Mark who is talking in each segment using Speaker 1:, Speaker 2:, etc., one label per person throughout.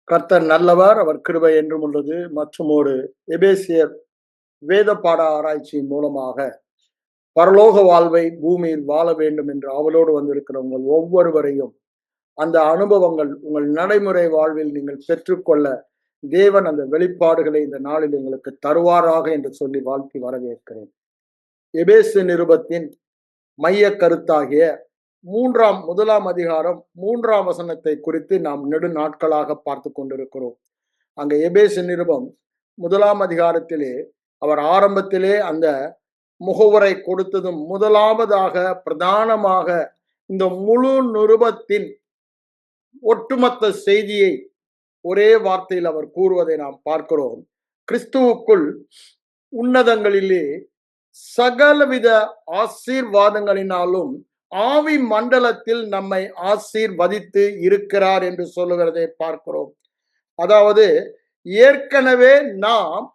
Speaker 1: கர்த்தர் நல்லவர், அவர் கிருபை என்றும் உள்ளது. மற்றும் ஒரு எபேசியர் வேத பாட ஆராய்ச்சியின் மூலமாக பரலோக வாழ்வை பூமியில் வாழ வேண்டும் என்று அவளோடு வந்திருக்கிற உங்கள் ஒவ்வொருவரையும் அந்த அனுபவங்கள் உங்கள் நடைமுறை வாழ்வில் நீங்கள் பெற்றுக்கொள்ள தேவன் அந்த வெளிப்பாடுகளை இந்த நாளில் எங்களுக்கு தருவாராக என்று சொல்லி வாழ்த்தி வரவேற்கிறேன். எபேசு நிருபத்தின் மைய கருத்தாகிய முதலாம் அதிகாரம் 3ஆம் வசனத்தை குறித்து நாம் நெடு நாட்களாக பார்த்து கொண்டிருக்கிறோம். அங்க எபேசு நிருபம் 1ஆம் அதிகாரத்திலே அவர் ஆரம்பத்திலே அந்த முகவுரை கொடுத்ததும் முதலாவதாக பிரதானமாக இந்த முழு நிருபத்தின் ஒட்டுமொத்த செய்தியை ஒரே வார்த்தையில் அவர் கூறுவதை நாம் பார்க்கிறோம். கிறிஸ்துவுக்குள் உன்னதங்களிலே சகலவித ஆசீர்வாதங்களினாலும் ஆவி மண்டலத்தில் நம்மை ஆசீர்வதித்து இருக்கிறார் என்று சொல்லுகிறதை பார்க்கிறோம். அதாவது ஏற்கனவே நாம்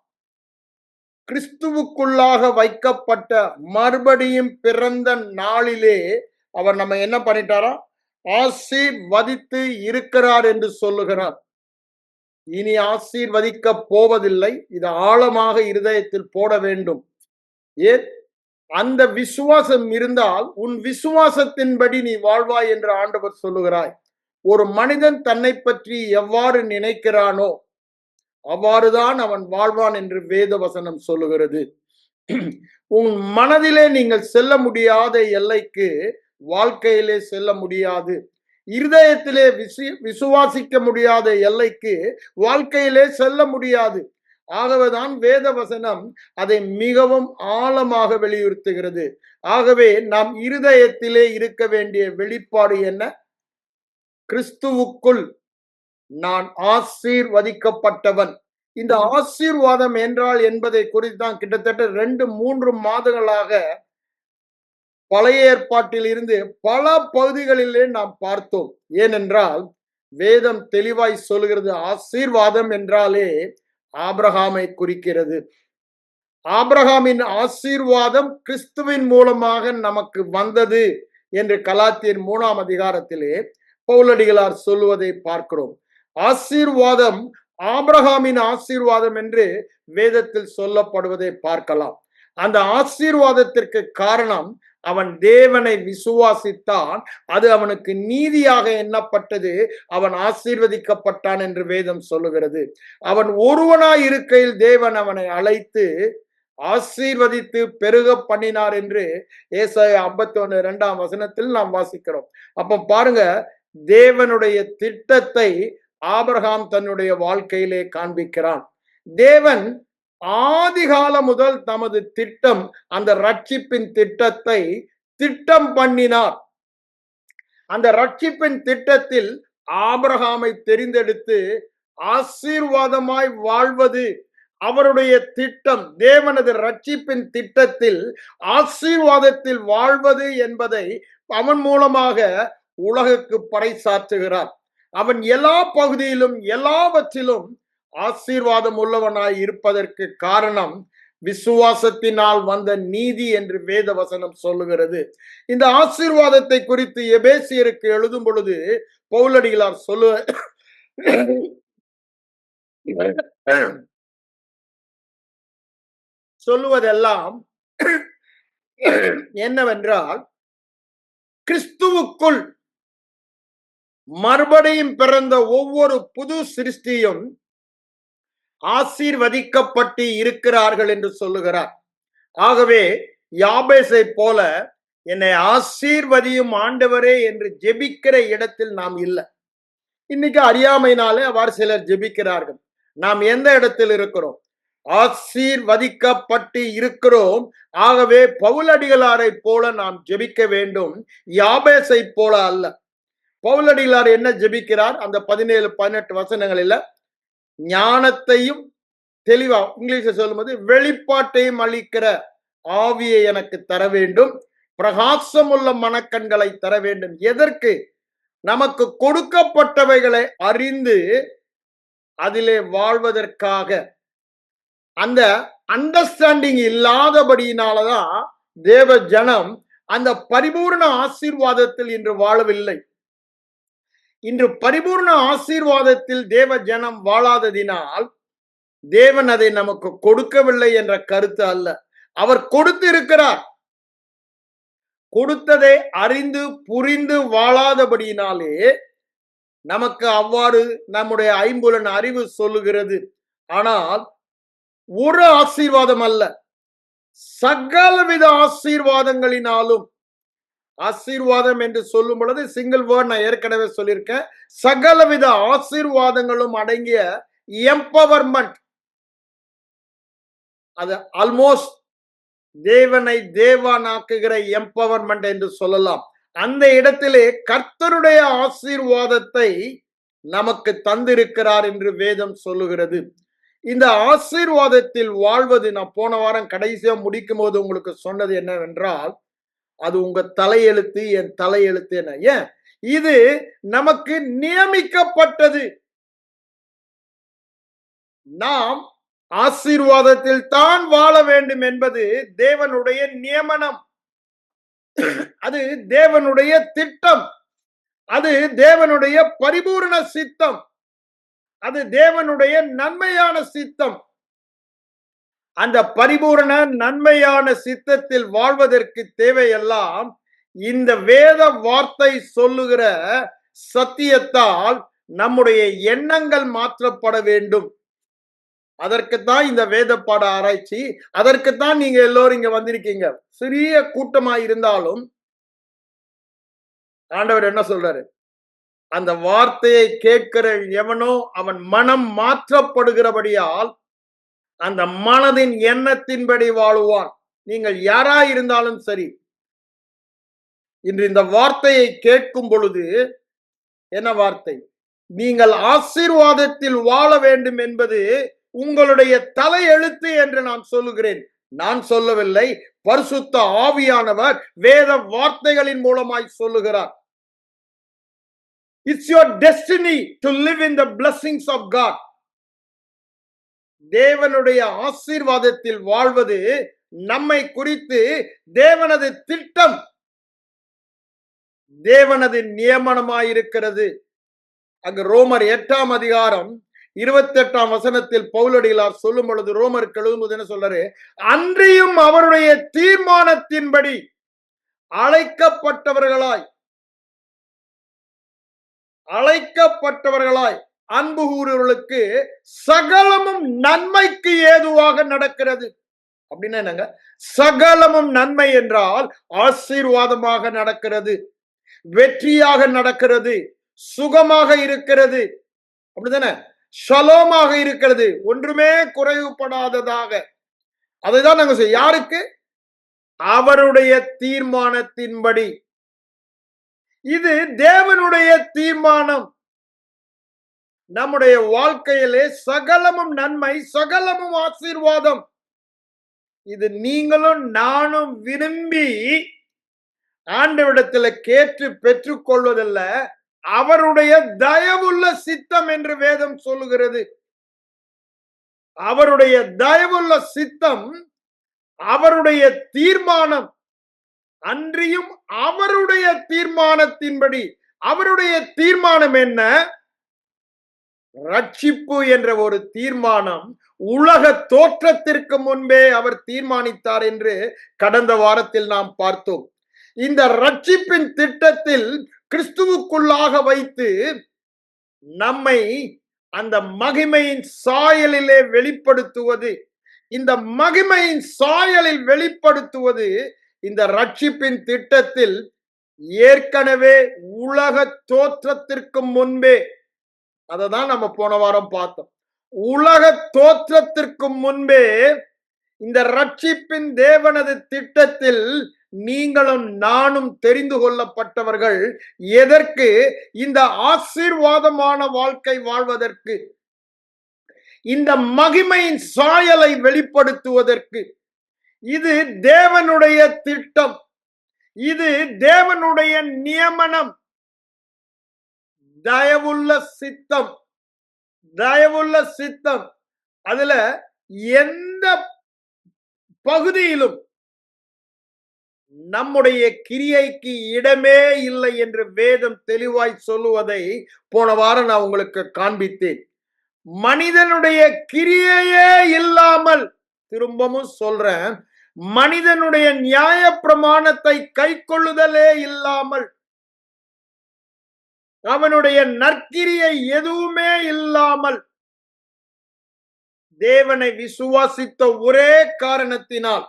Speaker 1: கிறிஸ்துவுக்குள்ளாக வைக்கப்பட்ட மறுபடியும் பிறந்த நாளிலே அவர் நம்ம என்ன பண்ணிட்டாரா? ஆசீர்வதித்து இருக்கிறார் என்று சொல்லுகிறார். இனி ஆசீர்வதிக்க போவதில்லை. இது ஆழமாக இருதயத்தில் போட வேண்டும். ஏன்? அந்த விசுவாசம் இருந்தால் உன் விசுவாசத்தின்படி நீ வாழ்வாய் என்று ஆண்டவர் சொல்லுகிறாய். ஒரு மனிதன் தன்னை பற்றி எவ்வாறு நினைக்கிறானோ அவ்வாறுதான் அவன் வாழ்வான் என்று வேத வசனம் சொல்லுகிறது. உன் மனதிலே நீங்கள் செல்ல முடியாத எல்லைக்கு வாழ்க்கையிலே செல்ல முடியாது. இருதயத்திலே விசுவாசிக்க முடியாத எல்லைக்கு வாழ்க்கையிலே செல்ல முடியாது. ஆகவேதான் வேத வசனம் அதை மிகவும் ஆழமாக வலியுறுத்துகிறது. ஆகவே நாம் இருதயத்திலே இருக்க வேண்டிய வெளிப்பாடு என்ன? கிறிஸ்துவுக்குள் நான் ஆசீர்வதிக்கப்பட்டவன். இந்த ஆசீர்வாதம் என்றால் என்பதை குறித்து தான் கிட்டத்தட்ட 2-3 மாதங்களாக பழைய ஏற்பாட்டில் இருந்து பல பகுதிகளிலே நாம் பார்த்தோம். ஏனென்றால் வேதம் தெளிவாய் சொல்கிறது, ஆசீர்வாதம் என்றாலே ஆபிரகாமை குறிக்கிறது. ஆபிரகாமின் ஆசீர்வாதம் கிறிஸ்துவின் மூலமாக நமக்கு வந்தது என்று கலாத்தியர் 3ஆம் அதிகாரத்திலே பவுலடிகளார் சொல்லுவதை பார்க்கிறோம். ஆசீர்வாதம் ஆபிரகாமின் ஆசீர்வாதம் என்று வேதத்தில் சொல்லப்படுவதை பார்க்கலாம். அந்த ஆசீர்வாதத்திற்கு காரணம் அவன் தேவனை விசுவாசித்தான், அது அவனுக்கு நீதியாக எண்ணப்பட்டது, அவன் ஆசீர்வதிக்கப்பட்டான் என்று வேதம் சொல்லுகிறது. அவன் ஒருவனாய் இருக்கையில் தேவன் அவனை அழைத்து ஆசீர்வதித்து பெருக பண்ணினார் என்று ஏசாயா 51:2ஆம் வசனத்தில் நாம் வாசிக்கிறோம். அப்ப பாருங்க, தேவனுடைய திட்டத்தை ஆபிரகாம் தன்னுடைய வாழ்க்கையிலே காண்பிக்கிறான். தேவன் ஆதிகாலம் முதல் தமது திட்டம், அந்த ரட்சிப்பின் திட்டத்தை திட்டம் பண்ணினார். அந்த ரட்சிப்பின் திட்டத்தில் ஆபிரகாமை தெரிந்தெடுத்து ஆசீர்வாதமாய் வாழ்வது அவருடைய திட்டம். தேவனது ரட்சிப்பின் திட்டத்தில் ஆசீர்வாதத்தில் வாழ்வது என்பதை அவன் மூலமாக உலகுக்கு பறைசாற்றுகிறார். அவன் எல்லா பகுதியிலும் எல்லாவற்றிலும் ஆசீர்வாதம் உள்ளவனாய் இருப்பதற்கு காரணம் விசுவாசத்தினால் வந்த நீதி என்று வேத வசனம் சொல்லுகிறது. இந்த ஆசீர்வாதத்தை குறித்து எபேசியருக்கு எழுதும் பொழுது பவுலடிகளார் சொல்லுவதெல்லாம் என்னவென்றால், கிறிஸ்துவுக்குள் மறுபடியும் பிறந்த ஒவ்வொரு புது சிருஷ்டியும் ஆசீர்வதிக்கப்பட்டு இருக்கிறார்கள் என்று சொல்லுகிறார். ஆகவே யாபேசை போல என்னை ஆசீர்வதியும் ஆண்டவரே என்று ஜெபிக்கிற இடத்தில் நாம் இல்லை. இன்னைக்கு அறியாமையினாலே அவ்வாறு சிலர் ஜெபிக்கிறார்கள். நாம் எந்த இடத்தில் இருக்கிறோம்? ஆசீர்வதிக்கப்பட்டு இருக்கிறோம். ஆகவே பவுலடிகளாரை போல நாம் ஜெபிக்க வேண்டும், யாபேசை போல அல்ல. பவுலடிகளார் என்ன ஜெபிக்கிறார்? அந்த 17-18 வசனங்களில் ஞானத்தையும் தெளிவா இங்கிலீஷ்ல சொல்லும்போது வெளிப்பாட்டையும் அளிக்கிற ஆவியை எனக்கு தர வேண்டும், பிரகாசமுள்ள மனக்கண்களை தர வேண்டும். எதற்கு? நமக்கு கொடுக்கப்பட்டவைகளை அறிந்து அதிலே வாழ்வதற்காக. அந்த அண்டர்ஸ்டாண்டிங் இல்லாதபடியினாலதான் தேவ ஜனம் அந்த பரிபூர்ண ஆசீர்வாதத்தில் இன்று வாழவில்லை. இன்று பரிபூர்ண ஆசீர்வாதத்தில் தேவ ஜனம் வாழாததினால் தேவன் அதை நமக்கு கொடுக்கவில்லை என்ற கருத்து அல்ல. அவர் கொடுத்து இருக்கிறார். கொடுத்ததை அறிந்து புரிந்து வாழாதபடியினாலே நமக்கு அவ்வாறு நம்முடைய ஐம்புலன் அறிவு சொல்லுகிறது. ஆனால் ஒரு ஆசீர்வாதம் அல்ல, சகலவித ஆசீர்வாதங்களினாலும், ஆசீர்வாதம் என்று சொல்லும் பொழுது சிங்கிள் வேர்ட் நான் ஏற்கனவே சொல்லியிருக்கேன், சகலவித ஆசீர்வாதங்களும் அடங்கிய எம்பவர்மெண்ட், அது ஆல்மோஸ்ட் தேவனை தேவனாக்குகிற எம்பவர்மெண்ட் என்று சொல்லலாம். அந்த இடத்திலே கர்த்தருடைய ஆசீர்வாதத்தை நமக்கு தந்திருக்கிறார் என்று வேதம் சொல்லுகிறது. இந்த ஆசீர்வாதத்தில் வாழ்வது, நான் போன வாரம் கடைசியா முடிக்கும் போது உங்களுக்கு சொன்னது என்னவென்றால், அது உங்க தலையெழுத்து, என் தலையெழுத்து என. ஏன்? இது நமக்கு நியமிக்கப்பட்டது. நாம் ஆசீர்வாதத்தில் தான் வாழ வேண்டும் என்பது தேவனுடைய நியமனம், அது தேவனுடைய திட்டம், அது தேவனுடைய பரிபூரண சித்தம், அது தேவனுடைய நன்மையான சித்தம். அந்த பரிபூரண நன்மையான சித்தத்தில் வாழ்வதற்கு தேவையெல்லாம் இந்த வேத வார்த்தை சொல்லுகிற சத்தியத்தால் நம்முடைய எண்ணங்கள் மாற்றப்பட வேண்டும். அதற்குத்தான் இந்த வேத பாட ஆராய்ச்சி, அதற்குத்தான் நீங்க எல்லோரும் இங்க வந்திருக்கீங்க. சிறிய கூட்டமா இருந்தாலும் ஆண்டவர் என்ன சொல்றாரு? அந்த வார்த்தையை கேட்கிற எவனோ அவன் மனம் மாற்றப்படுகிறபடியால் அந்த மனதின் எண்ணத்தின்படி வாழுவான். நீங்கள் யாரா இருந்தாலும் சரி, இன்று இந்த வார்த்தையை கேட்கும் பொழுது என்ன வார்த்தை? நீங்கள் ஆசீர்வாதத்தில் வாழ வேண்டும் என்பது உங்களுடைய தலையெழுத்து என்று நான் சொல்லுகிறேன். நான் சொல்லவில்லை, பரிசுத்த ஆவியானவர் வேத வார்த்தைகளின் மூலமாய் சொல்லுகிறார். It's your destiny to live in the blessings of God. தேவனுடைய ஆசீர்வாதத்தில் வாழ்வது நம்மை குறித்து தேவனது திட்டம், தேவனது நியமனமாயிருக்கிறது. அங்கு ரோமர் 8ஆம் அதிகாரம் 28ஆம் வசனத்தில் பவுலடிகளார் சொல்லும் பொழுது, ரோமருக்கு எழுதும்போது என்ன சொல்றாரு? அன்றியும் அவருடைய தீர்மானத்தின்படி அழைக்கப்பட்டவர்களாய் அன்பு கூறுவர்களுக்கு சகலமும் நன்மைக்கு ஏதுவாக நடக்கிறது. அப்படின்னா என்னங்க? சகலமும் நன்மை என்றால் ஆசீர்வாதமாக நடக்கிறது, வெற்றியாக நடக்கிறது, சுகமாக இருக்கிறது, அப்படித்தானே? ஷலோமாக இருக்கிறது, ஒன்றுமே குறைவுபடாததாக. அதைதான் நாங்க செய்ய. யாருக்கு? அவருடைய தீர்மானத்தின்படி. இது தேவனுடைய தீர்மானம். நம்முடைய வாழ்க்கையிலே சகலமும் நன்மை, சகலமும் ஆசீர்வாதம். இது நீங்களும் நானும் விரும்பி ஆண்டவரிடத்தில் கேட்டு பெற்றுக் கொள்வதல்ல, அவருடைய தயவுள்ள சித்தம் என்று வேதம் சொல்லுகிறது. அவருடைய தயவுள்ள சித்தம், அவருடைய தீர்மானம். அன்றியும் அவருடைய தீர்மானத்தின்படி. அவருடைய தீர்மானம் என்ன? ரட்சிப்பு என்ற ஒரு தீர்மானம் உலக தோற்றத்திற்கு முன்பே அவர் தீர்மானித்தார் என்று கடந்த வாரத்தில் நாம் பார்த்தோம். இந்த ரட்சிப்பின் திட்டத்தில் கிறிஸ்துவுக்குள்ளாக வைத்து நம்மை அந்த மகிமையின் சாயலிலே வெளிப்படுத்துவது, இந்த மகிமையின் சாயலில் வெளிப்படுத்துவது இந்த ரட்சிப்பின் திட்டத்தில் ஏற்கனவே உலக தோற்றத்திற்கு முன்பே. அததான் நம்ம போன வாரம் பார்த்தோம். உலக தோற்றத்திற்கு முன்பே இந்த ரட்சிப்பின் தேவனது திட்டத்தில் நீங்களும் நானும் தெரிந்து கொள்ளப்பட்டவர்கள். எதற்கு? இந்த ஆசீர்வாதமான வாழ்க்கை வாழ்வதற்கு, இந்த மகிமையின் சாயலை வெளிப்படுத்துவதற்கு. இது தேவனுடைய திட்டம், இது தேவனுடைய நியமனம், தயவுள்ள சித்தம், தயவுள்ள சித்தம். அதுல எந்த பகுதியிலும் நம்முடைய கிரியைக்கு இடமே இல்லை என்று வேதம் தெளிவாய் சொல்லுவதை போன வாரம் நான் உங்களுக்கு காண்பித்தேன். மனிதனுடைய கிரியையே இல்லாமல், திரும்பவும் சொல்றேன், மனிதனுடைய நியாய பிரமாணத்தை கை கொள்ளுதலே இல்லாமல், அவனுடைய நற்கிரியை எதுவுமே இல்லாமல், தேவனை விசுவாசித்த ஒரே காரணத்தினால்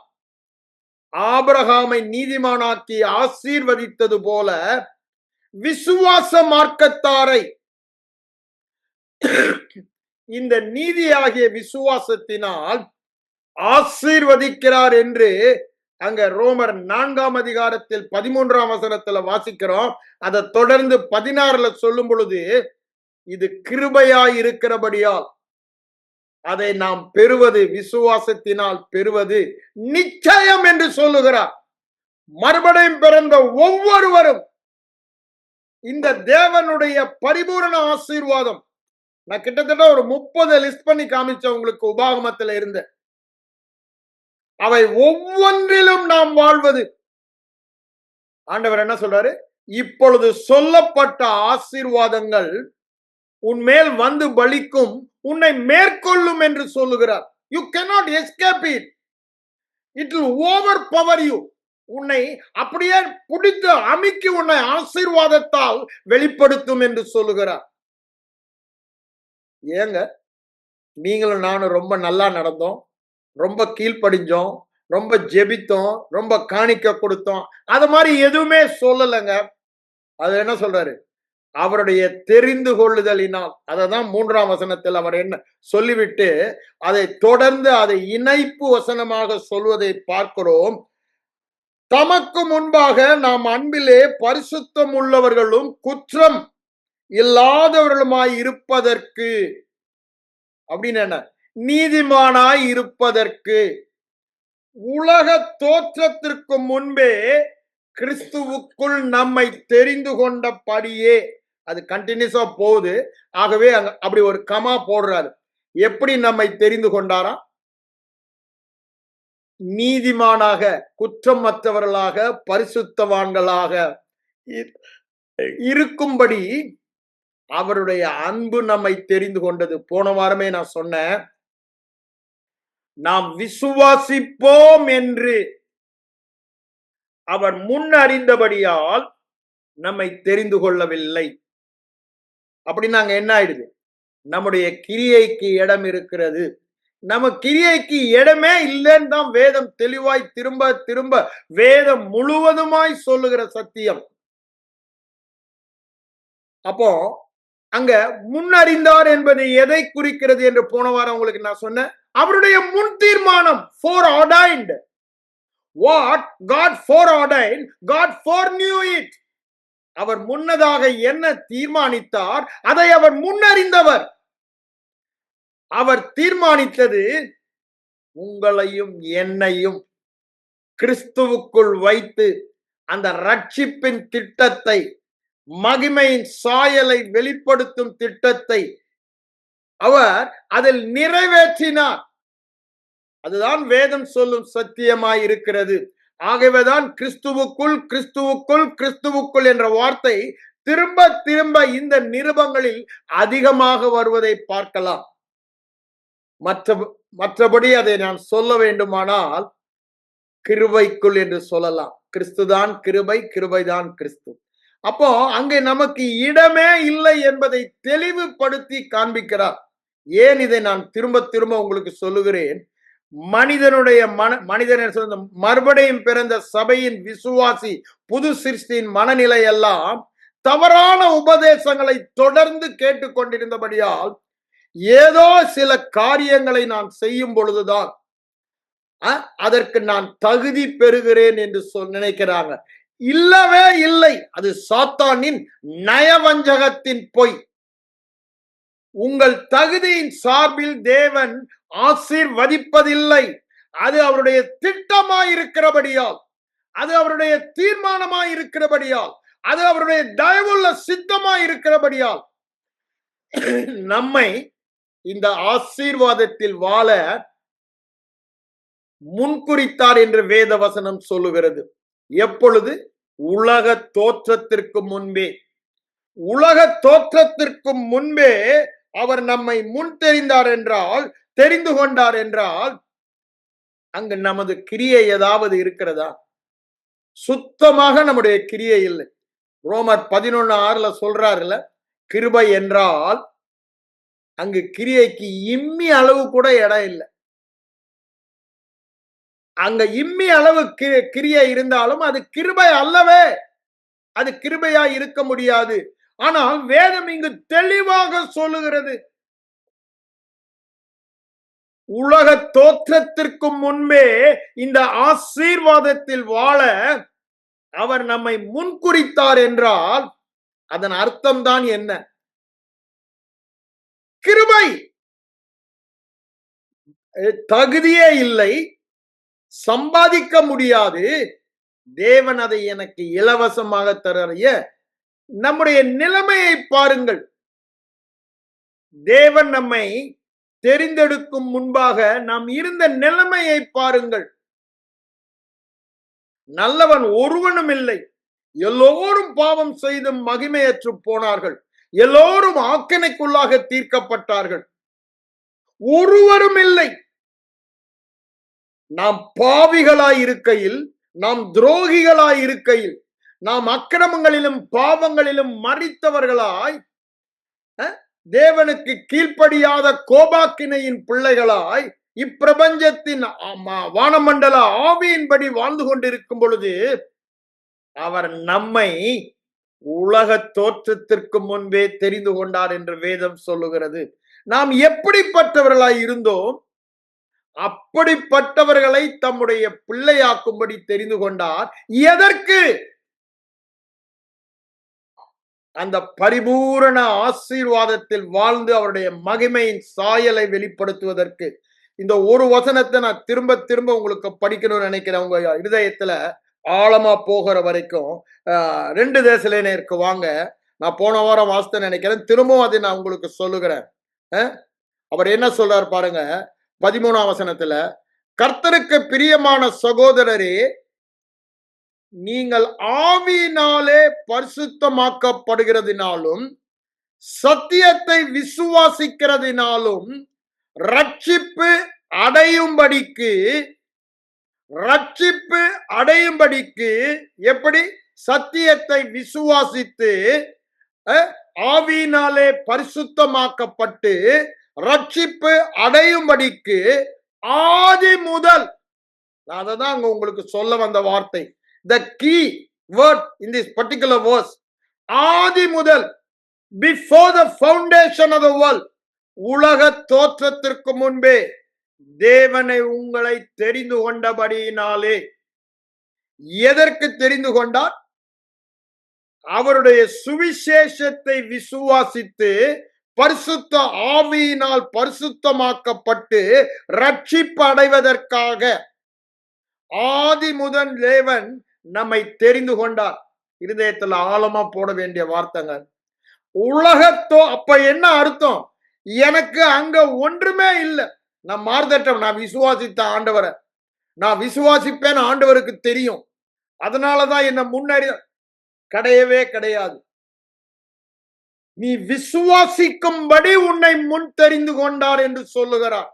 Speaker 1: ஆபிரகாமை நீதிமானாக்கி ஆசீர்வதித்தது போல விசுவாச மார்க்கத்தாரை இந்த நீதியாகிய விசுவாசத்தினால் ஆசீர்வதிக்கிறார் என்று அங்க ரோமர் 4ஆம் அதிகாரத்தில் 13ஆம் வசனத்துல வாசிக்கிறோம். அதை தொடர்ந்து 16ல சொல்லும் பொழுது, இது கிருபையாய் இருக்கிறபடியால் அதை நாம் பெறுவது, விசுவாசத்தினால் பெறுவது நிச்சயம் என்று சொல்லுகிறார். மறுபடியும் பிறந்த ஒவ்வொருவரும் இந்த தேவனுடைய பரிபூரண ஆசீர்வாதம், நான் கிட்டத்தட்ட ஒரு 30 லிஸ்ட் பண்ணி காமிச்சேன் உங்களுக்கு உபாகமத்தில் இருந்த, அவை ஒவ்வொன்றிலும் நாம் வாழ்வது. ஆண்டவர் என்ன சொல்றாரு? இப்பொழுது சொல்லப்பட்ட ஆசீர்வாதங்கள் உன்மேல் வந்து பலிக்கும், உன்னை மேற்கொள்ளும் என்று சொல்லுகிறார். You cannot escape it. It will overpower you. உன்னை அப்படியே பிடித்து அமுக்கி உன்னை ஆசீர்வாதத்தால் வெளிப்படுத்தும் என்று சொல்லுகிறார். ஏங்க, நீங்களும் நானும் ரொம்ப நல்லா நடந்தோம், ரொம்ப கீழ்ப்படிஞ்சோம், ரொம்ப ஜெபித்தோம், ரொம்ப காணிக்க கொடுத்தோம், அது மாதிரி எதுவுமே சொல்லலைங்க. அது என்ன சொல்றாரு? அவருடைய தெரிந்து கொள்ளுதலினால். அததான் 3ஆம் வசனத்தில் அவர் என்ன சொல்லிவிட்டு அதை தொடர்ந்து அதை இணைப்பு வசனமாக சொல்வதை பார்க்கிறோம். தமக்கு முன்பாக நாம் அன்பிலே பரிசுத்தம் உள்ளவர்களும் குற்றம் இல்லாதவர்களுமாய் இருப்பதற்கு, அப்படின்னு என்ன, நீதிமானாய் இருப்பதற்கு, உலக தோற்றத்திற்கு முன்பே கிறிஸ்துவுக்குள் நம்மை தெரிந்து கொண்டபடியே, அது கண்டினியூஸா போகுது. ஆகவே அப்படி ஒரு கமா போடுறாரு. எப்படி நம்மை தெரிந்து கொண்டாரா? நீதிமானாக, குற்றமற்றவர்களாக, பரிசுத்தவான்களாக இருக்கும்படி அவருடைய அன்பு நம்மை தெரிந்து கொண்டது. போன வாரமே நான் சொன்னேன், நாம் விசுவாசிப்போம் என்று அவர் முன் அறிந்தபடியால் நம்மை தெரிந்து கொள்ளவில்லை. அப்படி நாங்க என்ன ஆயிடுது? நம்முடைய கிரியைக்கு இடம் இருக்கிறது. நம்ம கிரியைக்கு இடமே இல்லைன்னு தான் வேதம் தெளிவாய் திரும்ப திரும்ப வேதம் முழுவதுமாய் சொல்லுகிற சத்தியம். அப்போ அங்க முன்னறிந்தார் என்பது எதை குறிக்கிறது என்று போன வாரம் உங்களுக்கு நான் சொன்னேன். அவருடைய முன் தீர்மானம், foreordained. What God foreordained, God foreknew it. அவர் முன்னதாக என்ன தீர்மானித்தார் அதை அவர் முன்னறிந்தவர். அவர் தீர்மானித்தது உங்களையும் என்னையும் கிறிஸ்துவுக்குள் வைத்து அந்த ரட்சிப்பின் திட்டத்தை, மகிமையின் சாயலை வெளிப்படுத்தும் திட்டத்தை அவர் அதில் நிறைவேற்றினார். அதுதான் வேதம் சொல்லும் சத்தியமாய் இருக்கிறது. ஆகவேதான் கிறிஸ்துவுக்குள் கிறிஸ்துவுக்குள் கிறிஸ்துவுக்குள் என்ற வார்த்தை திரும்ப திரும்ப இந்த நிருபங்களில் அதிகமாக வருவதை பார்க்கலாம். மற்றபடி அதை நான் சொல்ல வேண்டுமானால் கிருபைக்குள் என்று சொல்லலாம். கிறிஸ்துதான் கிருபை, கிருபைதான் கிறிஸ்து. அப்போ அங்கே நமக்கு இடமே இல்லை என்பதை தெளிவுபடுத்தி காண்பிக்கிறார். ஏன் இதை நான் திரும்ப திரும்ப உங்களுக்கு சொல்லுகிறேன்? மனிதனுடைய மனிதன் மறுபடியும் பிறந்த சபையின் விசுவாசி புது சிருஷ்டியின் மனநிலை எல்லாம் தவறான உபதேசங்களை தொடர்ந்து கேட்டுக்கொண்டிருந்தபடியால் ஏதோ சில காரியங்களை நான் செய்யும் பொழுதுதான் அதற்கு நான் தகுதி பெறுகிறேன் என்று நினைக்கிறாங்க. இல்லவே இல்லை. அது சாத்தானின் நயவஞ்சகத்தின் பொய். உங்கள் தகுதியின் சார்பில் தேவன் ஆசீர்வதிப்பதில்லை. அது அவருடைய திட்டமாய் இருக்கிறபடியால், அது அவருடைய தீர்மானமாய் இருக்கிறபடியால், அது அவருடைய தயவுள்ள சித்தமாய் இருக்கிறபடியால் நம்மை இந்த ஆசீர்வாதத்தில் வாழ முன்குறித்தார் என்று வேத வசனம் சொல்லுகிறது. எப்பொழுது? உலக தோற்றத்திற்கு முன்பே. உலக தோற்றத்திற்கு முன்பே அவர் நம்மை முன் தெரிந்தார் என்றால், தெரிந்து கொண்டார் என்றால், அங்கு நமது கிரியை ஏதாவது இருக்கிறதா? சுத்தமாக நம்முடைய கிரியை இல்லை. ரோமர் 11:6 சொல்றாருல, கிருபை என்றால் அங்கு கிரியைக்கு இம்மி அளவு கூட இடம் இல்லை. அங்க இம்மி அளவு கிரியை இருந்தாலும் அது கிருபை அல்லவே. அது கிருபையா இருக்க முடியாது. ஆனால் வேதம் இங்கு தெளிவாக சொல்லுகிறது, உலக தோற்றத்திற்கு முன்பே இந்த ஆசீர்வாதத்தில் வாழ அவர் நம்மை முன்குறித்தார் என்றால் அதன் அர்த்தம் தான் என்ன? கிருபை. தகுதியே இல்லை, சம்பாதிக்க முடியாது. தேவன் அதை எனக்கு இலவசமாக தரைய. நம்முடைய நிலைமையை பாருங்கள். தேவன் நம்மை தெரிந்தெடுக்கும் முன்பாக நாம் இருந்த நிலைமையை பாருங்கள். நல்லவன் ஒருவனும் இல்லை, எல்லோரும் பாவம் செய்து மகிமையற்று போனார்கள், எல்லோரும் ஆக்கினைக்குள்ளாக தீர்க்கப்பட்டார்கள், ஒருவரும் இல்லை. நாம் பாவிகளாய் இருக்கையில், நாம் துரோகிகளாய் இருக்கையில், நாம் அக்கிரமங்களிலும் பாவங்களிலும் மரித்தவர்களாய், தேவனுக்கு கீழ்ப்படியாத கோபாக்கினையின் பிள்ளைகளாய் இப்பிரபஞ்சத்தின் வானமண்டல ஆவியின்படி வாழ்ந்து கொண்டிருக்கும் பொழுது அவர் நம்மை உலக தோற்றத்திற்கு முன்பே தெரிந்து கொண்டார் என்று வேதம் சொல்லுகிறது. நாம் எப்படிப்பட்டவர்களாய் இருந்தோம், அப்படிப்பட்டவர்களை தம்முடைய பிள்ளையாக்கும்படி தெரிந்து கொண்டார். எதற்கு? அந்த பரிபூரண ஆசீர்வாதத்தில் வாழ்ந்து அவருடைய மகிமையின் சாயலை வெளிப்படுத்துவதற்கு. இந்த ஒரு வசனத்தை நான் திரும்ப திரும்ப உங்களுக்கு படிக்கணும்னு நினைக்கிறேன். உங்க இருதயத்துல ஆழமா போகிற வரைக்கும் 2 தெசலோனியருக்கு வாங்க. நான் போன வாரம் வாசித்த நினைக்கிறேன், திரும்பவும் அதை நான் உங்களுக்கு சொல்லுகிறேன். அவர் என்ன சொல்றார் பாருங்க, 13ஆம் வசனத்துல, கர்த்தருக்கு பிரியமான சகோதரரே, நீங்கள் ஆவியினாலே பரிசுத்தமாக்கப்படுகிறதினாலும் சத்தியத்தை விசுவாசிக்கிறதினாலும் ரட்சிப்பு அடையும்படிக்கு எப்படி? சத்தியத்தை விசுவாசித்து ஆவியினாலே பரிசுத்தமாக்கப்பட்டு ரட்சிப்பு அடையும்படிக்கு ஆதி முதல். அததான் அங்க உங்களுக்கு சொல்ல வந்த வார்த்தை. The key word in this particular verse, ஆதி முதல், before the foundation of the world, உலக தோற்றத்திற்கு முன்பே தேவனை உங்களை தெரிந்து கொண்டபடியினாலே. எதற்கு தெரிந்து கொண்டார்? அவருடைய சுவிசேஷத்தை விசுவாசித்து பரிசுத்த ஆவியினால் பரிசுத்தமாக்கப்பட்டு ரட்சிப்பு அடைவதற்காக ஆதி முதல் தேவன் நம்மை தெரிந்து கொண்டார். இருதயத்துல ஆழமா போட வேண்டிய வார்த்தைங்க. அப்ப என்ன அர்த்தம்? எனக்கு அங்க ஒன்றுமே இல்லை, நான் மார்தட்டம், நான் விசுவாசித்த ஆண்டவரை நான் விசுவாசிப்பேன், ஆண்டவருக்கு தெரியும், அதனாலதான் என்ன முன்னறி கிடையவே கிடையாது. நீ விசுவாசிக்கும்படி உன்னை முன் தெரிந்து கொண்டார் என்று சொல்லுகிறார்.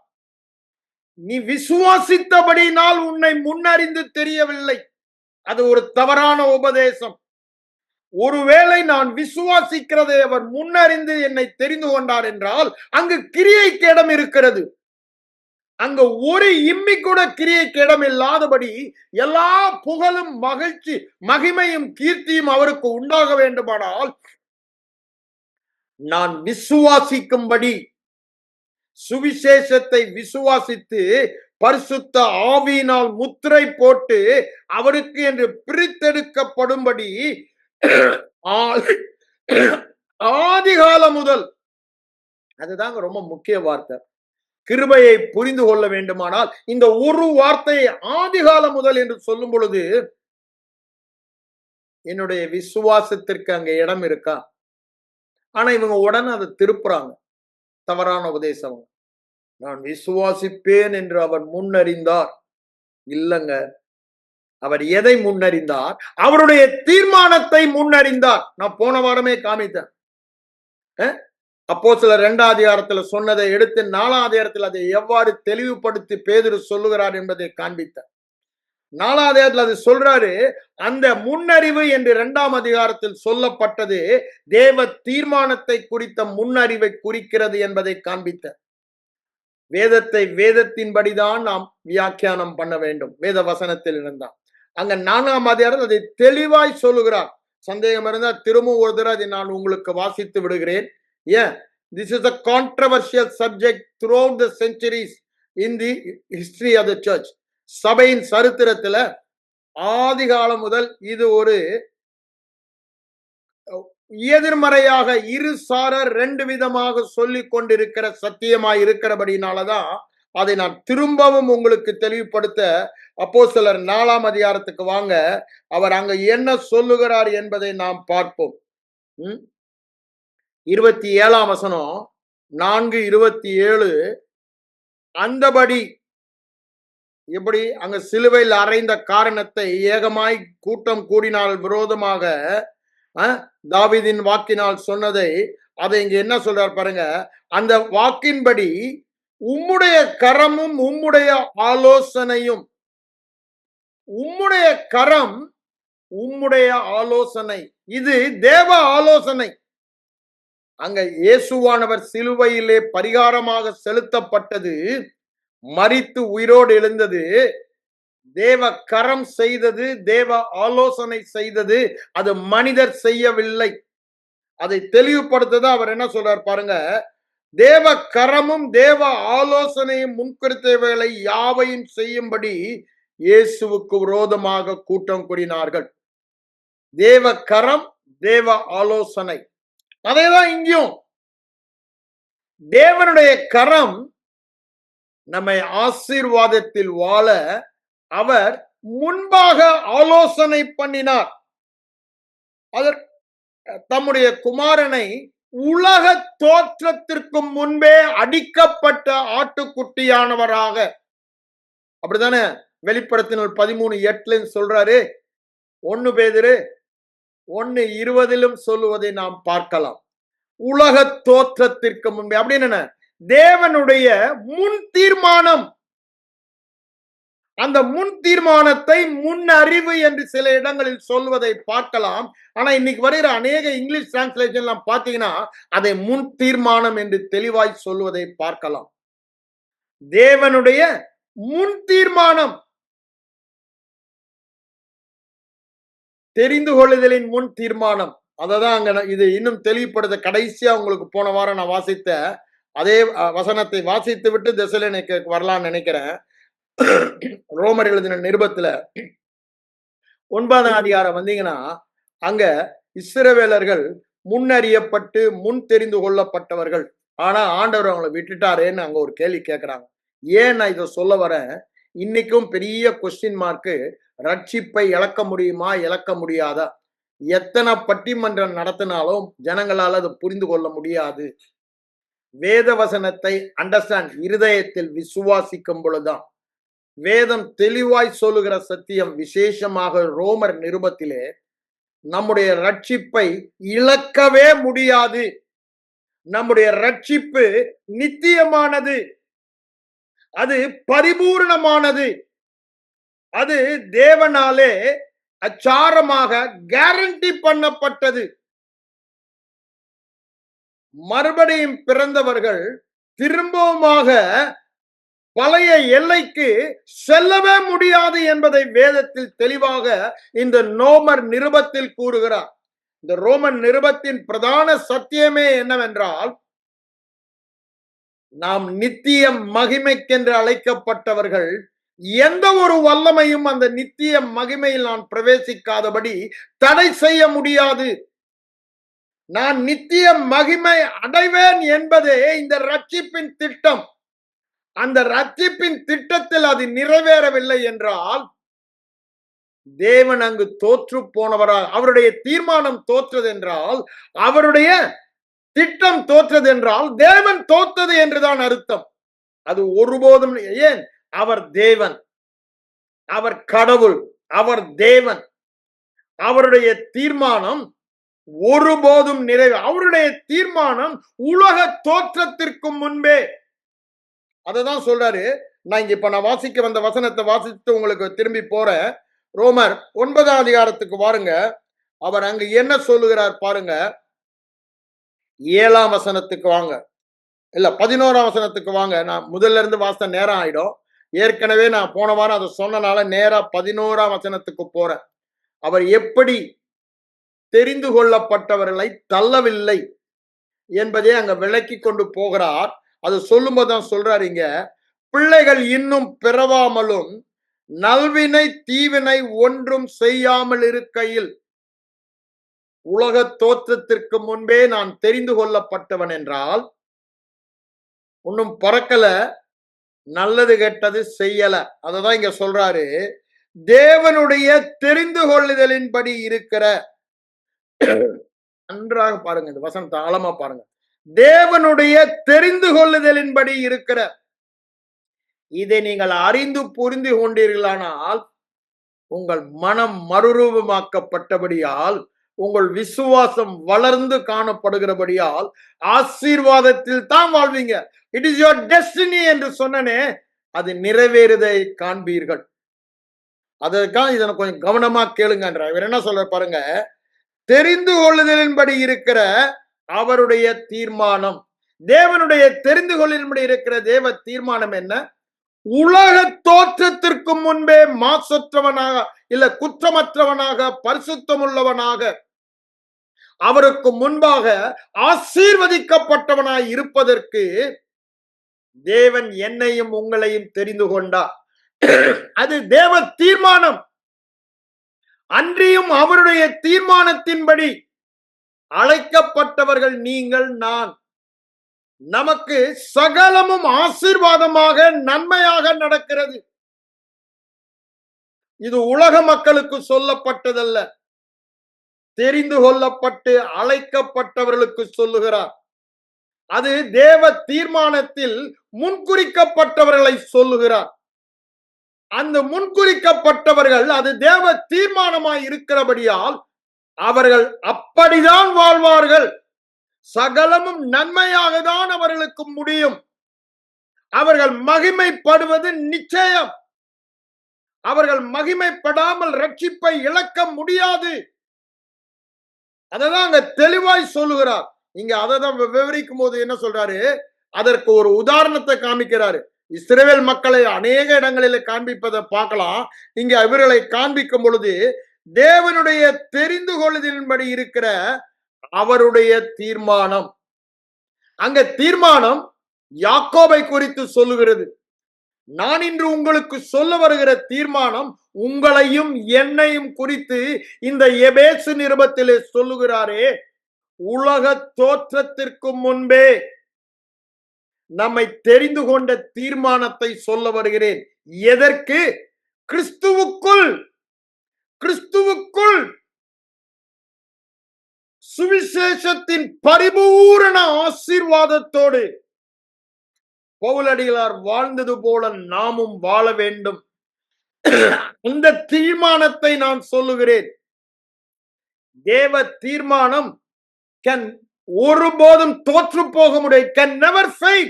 Speaker 1: நீ விசுவாசித்தபடினால் உன்னை முன்னறிந்து தெரியவில்லை. அது ஒரு தவறான உபதேசம். ஒருவேளை நான் விசுவாசிக்கிறதை அவர் முன்னறிந்து என்னை தெரிந்து கொண்டார் என்றால் அங்கு கிரியைக்கு இடம் இருக்கிறது. அங்க ஒரு இம்மி கூட கிரியைக்கு இடம் இல்லாதபடி எல்லா புகழும் மகிழ்ச்சி மகிமையும் கீர்த்தியும் அவருக்கு உண்டாக வேண்டுமானால் நான் விசுவாசிக்கும்படி, சுவிசேஷத்தை விசுவாசித்து பரிசுத்த ஆவியினால் முத்திரை போட்டு அவருக்கு என்று பிரித்தெடுக்கப்படும்படி ஆதிகால முதல். அதுதாங்க ரொம்ப முக்கிய வார்த்தை. கிருபையை புரிந்து கொள்ள வேண்டுமானால் இந்த ஒரு வார்த்தையை ஆதிகால முதல் என்று சொல்லும் பொழுது என்னுடைய விசுவாசத்திற்கு அங்க இடம் இருக்கா? ஆனா இவங்க உடனே அதை திருப்புறாங்க. தவறான உபதேசம். நான் விசுவாசிப்பேன் என்று அவர் முன்னறிந்தார். இல்லங்க, அவர் எதை முன்னறிந்தார்? அவருடைய தீர்மானத்தை முன்னறிந்தார். நான் போன வாரமே காமித்தேன். அப்போஸ்தலர் 2ஆம் அதிகாரத்துல சொன்னதை எடுத்து 4ஆம் அதிகாரத்தில் அதை எவ்வாறு தெளிவுபடுத்தி பேதுரு சொல்லுகிறார் என்பதை காண்பித்தார். 4ஆம் அதிகாரத்தில் அது சொல்றாரு. அந்த முன்னறிவு என்று 2ஆம் அதிகாரத்தில் சொல்லப்பட்டது தேவ தீர்மானத்தை குறித்த முன்னறிவை குறிக்கிறது என்பதை காண்பித்தார். வேதத்தை வேதத்தின்படிதான் நாம் வியாக்கியானம் பண்ண வேண்டும். வேத வசனத்தில் இருந்தால் அங்க 4ஆம் அதிகாரம் அதை தெளிவாய் சொல்லுகிறார். சந்தேகம் இருந்தால் திரும்பவும் ஒரு தடவை அதை நான் உங்களுக்கு வாசித்து விடுகிறேன். This is a controversial subject throughout the centuries in the history of the church. சபையின் சரித்திரத்துல ஆதி காலம் முதல் இது ஒரு எதிர்மறையாக இரு சாரர் ரெண்டு விதமாக சொல்லிக் கொண்டிருக்கிற சத்தியமாய் இருக்கிறபடினாலதான் அதை நான் திரும்பவும் உங்களுக்கு தெளிவுபடுத்த அப்போஸ்தலர் 4ஆம் அதிகாரத்துக்கு வாங்க. அவர் அங்க என்ன சொல்லுகிறார் என்பதை நாம் பார்ப்போம். 27ஆம் வசனம் 4:27. அந்தபடி எப்படி அங்க சிலுவையில் அறைந்த காரணத்தை ஏகமாய் கூட்டம் கூடினால் விரோதமாக தாவீதின் வாக்கினால் சொன்னதை அதை இங்க என்ன சொல்றார் பாருங்க. அந்த வாக்கின்படி உம்முடைய கரமும் உம்முடைய ஆலோசனையும், உம்முடைய கரம் உம்முடைய ஆலோசனை, இது தேவ ஆலோசனை. அங்க இயேசுவானவர் சிலுவையிலே பரிகாரமாக செலுத்தப்பட்டது, மரித்து உயிரோடு எழுந்தது, தேவ கரம் செய்தது, தேவ ஆலோசனை செய்தது, அது மனிதர் செய்யவில்லை. அதை தெளிவுபடுத்ததான் அவர் என்ன சொல்றார் பாருங்க. தேவ கரமும் தேவ ஆலோசனையும் முன்குறித்தவைகளை யாவையும் செய்யும்படி இயேசுவுக்கு விரோதமாக கூட்டம் கூடினார்கள். தேவ கரம், தேவ ஆலோசனை, அதேதான் இங்கேயும். தேவனுடைய கரம் நம்மை ஆசீர்வாதத்தில் வாழ அவர் முன்பாக ஆலோசனை பண்ணினார். அதற்கு தம்முடைய குமாரனை உலக தோற்றத்திற்கு முன்பே அடிக்கப்பட்ட ஆட்டுக்குட்டியானவராக, அப்படித்தானே வெளிப்படுத்தினர் 13:8 சொல்றாரு. 1 பேதுரு 1:20 சொல்லுவதை நாம் பார்க்கலாம். உலக தோற்றத்திற்கு முன்பே அப்படின்னு தேவனுடைய முன் தீர்மானம். அந்த முன் தீர்மானத்தை முன் அறிவு என்று சில இடங்களில் சொல்வதை பார்க்கலாம். ஆனா இன்னைக்கு வருகிற அநேக இங்கிலீஷ் டிரான்ஸ்லேஷன் பாத்தீங்கன்னா அதை முன் தீர்மானம் என்று தெளிவாய் சொல்வதை பார்க்கலாம். தேவனுடைய முன் தீர்மானம், தெரிந்து கொள்ளுதலின் முன் தீர்மானம். அததான் அங்க இது இன்னும் தெளிவுபடுத்த கடைசியா உங்களுக்கு போன வாரம் நான் வாசித்த அதே வசனத்தை வாசித்து விட்டு தெசலோனிக்கே வரலாம்னு நினைக்கிறேன். ரோமர் எழுதின நிருபத்துல 9ஆம் அதிகாரம் வந்தீங்கன்னா அங்க இஸ்ரவேலர்கள் முன்னறியப்பட்டு முன் தெரிந்து கொள்ளப்பட்டவர்கள். ஆனா ஆண்டவர் அவங்களை விட்டுட்டாரேன்னு அங்க ஒரு கேள்வி கேட்கிறாங்க. ஏன் நான் இதை சொல்ல வரேன், இன்னைக்கும் பெரிய கொஸ்டின் மார்க்கு. ரட்சிப்பை இழக்க முடியுமா, இழக்க முடியாதா? எத்தனை பட்டிமன்றம் நடத்தினாலும் ஜனங்களால் அதை புரிந்து கொள்ள முடியாது. வேத வசனத்தை அண்டர்ஸ்டாண்ட், இருதயத்தில் விசுவாசிக்கும் பொழுதுதான் வேதம் தெளிவாய் சொல்லுகிற சத்தியம். விசேஷமாக ரோமர் நிருபத்திலே நம்முடைய ரட்சிப்பை இழக்கவே முடியாது. நம்முடைய ரட்சிப்பு நித்தியமானது, அது பரிபூர்ணமானது, அது தேவனாலே அச்சாரமாக கேரண்டி பண்ணப்பட்டது. மறுபடியும் பிறந்தவர்கள் திரும்பவுமாக பழைய எல்லைக்கு செல்லவே முடியாது என்பதை வேதத்தில் தெளிவாக இந்த ரோமர் நிருபத்தில் கூறுகிறார். இந்த ரோமன் நிருபத்தின் பிரதான சத்தியமே என்னவென்றால், நாம் நித்திய மகிமைக்கென்று அழைக்கப்பட்டவர்கள். எந்த ஒரு வல்லமையும் அந்த நித்திய மகிமையில் நான் பிரவேசிக்காதபடி தடை செய்ய முடியாது. நான் நித்திய மகிமை அடைவேன் என்பதே இந்த ரட்சிப்பின் திட்டம். அந்த ரட்சிப்பின் திட்டத்தில் அது நிறைவேறவில்லை என்றால் தேவன் அங்கு தோற்று போனவரால், அவருடைய தீர்மானம் தோற்றது என்றால், அவருடைய திட்டம் தோற்றது என்றால் தேவன் தோற்றது என்றுதான் அர்த்தம். அது ஒருபோதும், ஏன், அவர் தேவன், அவர் கடவுள், அவர் தேவன். அவருடைய தீர்மானம் ஒருபோதும் அவருடைய தீர்மானம் உலக தோற்றத்திற்கு முன்பே. அததான் சொல்றாரு. நான் வாசிக்க வந்த வசனத்தை வாசித்து உங்களுக்கு திரும்பி போறேன். ரோமர் 9ஆம் அதிகாரத்துக்கு வாருங்க. அவர் அங்கு என்ன சொல்லுகிறார் பாருங்க. 7ஆம் வசனத்துக்கு வாங்க. இல்ல 11ஆம் வசனத்துக்கு வாங்க. நான் முதல்ல இருந்து வாசித்த நேரம் ஆயிடும். ஏற்கனவே நான் போன வாரம் அதை சொன்னனால நேரா 11ஆம் வசனத்துக்கு போறேன். அவர் எப்படி தெரிந்து கொள்ளப்பட்டவர்களை தள்ளவில்லை என்பதை அங்க விளக்கி கொண்டு போகிறார். அது சொல்லும் போதுதான் சொல்றாரு இங்க, பிள்ளைகள் இன்னும் பிறவாமலும் நல்வினை தீவினை ஒன்றும் செய்யாமல் இருக்கையில் உலக தோற்றத்திற்கு முன்பே நான் தெரிந்து கொள்ளப்பட்டவன் என்றால், ஒன்னும் பறக்கல, நல்லது கெட்டது செய்யல. அததான் இங்க சொல்றாரு. தேவனுடைய தெரிந்து கொள்ளுதலின்படி இருக்கிற, நன்றாக பாருங்க இந்த வசனத்தை ஆழமா பாருங்க. தேவனுடைய தெரிந்து கொள்ளுதலின்படி இருக்கிற, இதை நீங்கள் அறிந்து புரிந்து கொண்டீர்களானால் உங்கள் மனம் மறுரூபமாக்கப்பட்டபடியால், உங்கள் விசுவாசம் வளர்ந்து காணப்படுகிறபடியால் ஆசீர்வாதத்தில் தான் வாழ்வீங்க. இட் இஸ் யுவர் டெஸ்டினி என்று சொன்னனே, அது நிறைவேறுதை காண்பீர்கள். அதற்காக இதை கொஞ்சம் கவனமா கேளுங்கன்ற. இவர் என்ன சொல்ற பாருங்க. தெரிந்து கொள்ளுதலின்படி இருக்கிற அவருடைய தீர்மானம், தேவனுடைய தெரிந்து கொள்ளுதலின்படி இருக்கிற தேவ தீர்மானம் என்ன? உலக தோற்றத்திற்கு முன்பே மாசற்றவனாக, இல்ல குற்றமற்றவனாக, பரிசுத்தமுள்ளவனாக, அவருக்கு முன்பாக ஆசீர்வதிக்கப்பட்டவனாய் இருப்பதற்கு தேவன் என்னையும் உங்களையும் தெரிந்து கொண்டார். அது தேவ தீர்மானம். அன்றியும் அவருடைய தீர்மானத்தின்படி அழைக்கப்பட்டவர்கள் நீங்கள், நான். நமக்கு சகலமும் ஆசீர்வாதமாக நன்மையாக நடக்கிறது. இது உலக மக்களுக்கு சொல்லப்பட்டதல்ல, தெரிந்து கொள்ளப்பட்டு அழைக்கப்பட்டவர்களுக்கு சொல்லுகிறார். அது தேவ தீர்மானத்தில் முன்குறிக்கப்பட்டவர்களை சொல்லுகிறார். அந்த முன்குறிக்கப்பட்டவர்கள் அது தேவ தீர்மானமாய் இருக்கிறபடியால் அவர்கள் அப்படிதான் வாழ்வார்கள். சகலமும் நன்மையாக தான் அவர்களுக்கு முடியும். அவர்கள் மகிமைப்படுவது நிச்சயம். அவர்கள் மகிமைப்படாமல் ரட்சிப்பை இழக்க முடியாது. அததான் அங்க தெளிவாய் சொல்லுகிறார். இங்க அதை தான் விவரிக்கும் போது என்ன சொல்றாரு, அதற்கு ஒரு உதாரணத்தை காமிக்கிறாரு. இஸ்ரவேல் மக்களை அநேக இடங்களில் காண்பிப்பதை பார்க்கலாம். இங்க இவர்களை காண்பிக்கும் பொழுது தேவனுடைய தெரிந்து கொள்ளுதலின்படி இருக்கிற அவருடைய தீர்மானம். அங்க தீர்மானம் யாக்கோபை குறித்து சொல்லுகிறது. நான் இன்று உங்களுக்கு சொல்ல வருகிற தீர்மானம் உங்களையும் என்னையும் குறித்து இந்த எபேசு நிருபத்திலே சொல்லுகிறாரே, உலக தோற்றத்திற்கு முன்பே நம்மை தெரிந்து கொண்ட தீர்மானத்தை சொல்ல வருகிறேன். எதற்கு? கிறிஸ்துவுக்குள், கிறிஸ்துவுக்குள் சுவிசேஷத்தின் பரிபூரண ஆசீர்வாதத்தோடு பவுலடிகளார் வாழ்ந்தது போல நாமும் வாழ வேண்டும். இந்த தீர்மானத்தை நான் சொல்லுகிறேன். தேவ தீர்மானம் can ஒருபோதும் தோற்று போக முடியாது. can never fail.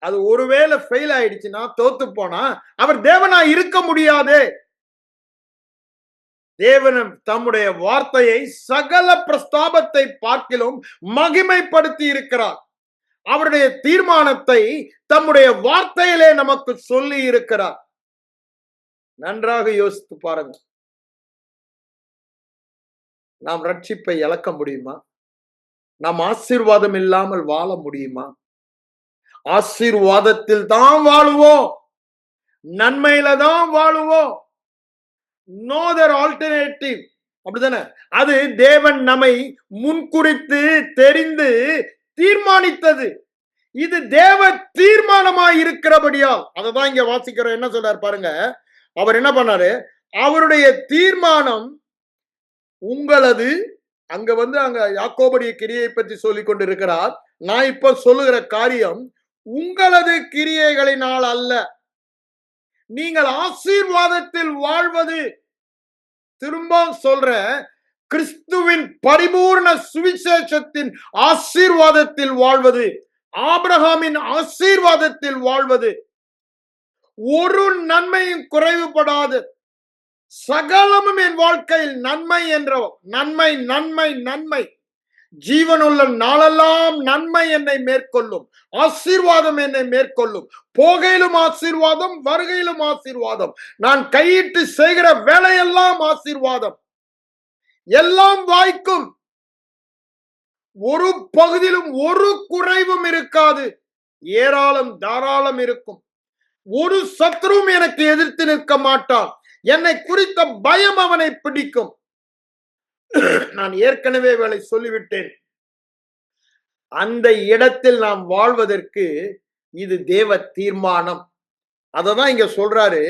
Speaker 1: அது ஒருவேளை ஃபெயில் ஆயிடுச்சுன்னா, தோத்து போனா அவர் தேவனா இருக்க முடியாது. தேவன் தம்முடைய வார்த்தையை சகல பிரஸ்தாபத்தை பார்க்கிலும் மகிமைப்படுத்தி இருக்கிறார். அவருடைய தீர்மானத்தை தம்முடைய வார்த்தையிலே நமக்கு சொல்லி இருக்கிறார். நன்றாக யோசித்து பாருங்க. நாம் ரட்சிப்பை இழக்க முடியுமா? நாம் ஆசீர்வாதம் இல்லாமல் வாழ முடியுமா? ஆசீர்வாதத்தில் தான் வாழுவோம், நன்மையில தான் வாழுவோம். No other alternative. அப்படிதானே? அது தேவன் நம்மை முன்குறித்து தெரிந்து தீர்மானித்தது. இது தேவ தீர்மானமாய் இருக்கிறபடியால் அததான் இங்க வாசிக்கிறோம். என்ன சொல்றாரு பாருங்க. அவர் என்ன பண்ணாரு? அவருடைய தீர்மானம் உங்களது, அங்க அங்க யாக்கோபுடைய கிரியை பற்றி சொல்லிக் கொண்டிருக்கிறார். நான் இப்ப சொல்லுகிற காரியம் உங்களது கிரியைகளினால் அல்ல, நீங்கள் ஆசீர்வாதத்தில் வாழ்வது, திரும்ப சொல்ற, கிறிஸ்துவின் பரிபூர்ண சுவிசேஷத்தின் ஆசீர்வாதத்தில் வாழ்வது, ஆபிரகாமின் ஆசீர்வாதத்தில் வாழ்வது, ஒரு நன்மையும் குறைவுபடாது, சகலமும் என் வாழ்க்கையில் நன்மை என்ற நன்மை நன்மை நன்மை, ஜீவனுள்ள நாளெல்லாம் நன்மை என்னை மேற்கொள்ளும், ஆசீர்வாதம் என்னை மேற்கொள்ளும், போகையிலும் ஆசீர்வாதம், வருகையிலும் ஆசீர்வாதம், நான் கையிட்டு செய்கிற வேலையெல்லாம் ஆசீர்வாதம், எல்லாம் வாய்க்கும், ஒரு பகுதியிலும் ஒரு குறைவும் இருக்காது, ஏராளம் தாராளம் இருக்கும், ஒரு சத்ருவும் எனக்கு எதிர்த்து நிற்க மாட்டான், என்னை குறித்த பயம் அவனை பிடிக்கும். நான் ஏற்கனவே வேலை சொல்லிவிட்டேன். அந்த இடத்தில் நாம் வாழ்வதற்கு இது தேவ தீர்மானம். அததான் இங்க சொல்றாரு,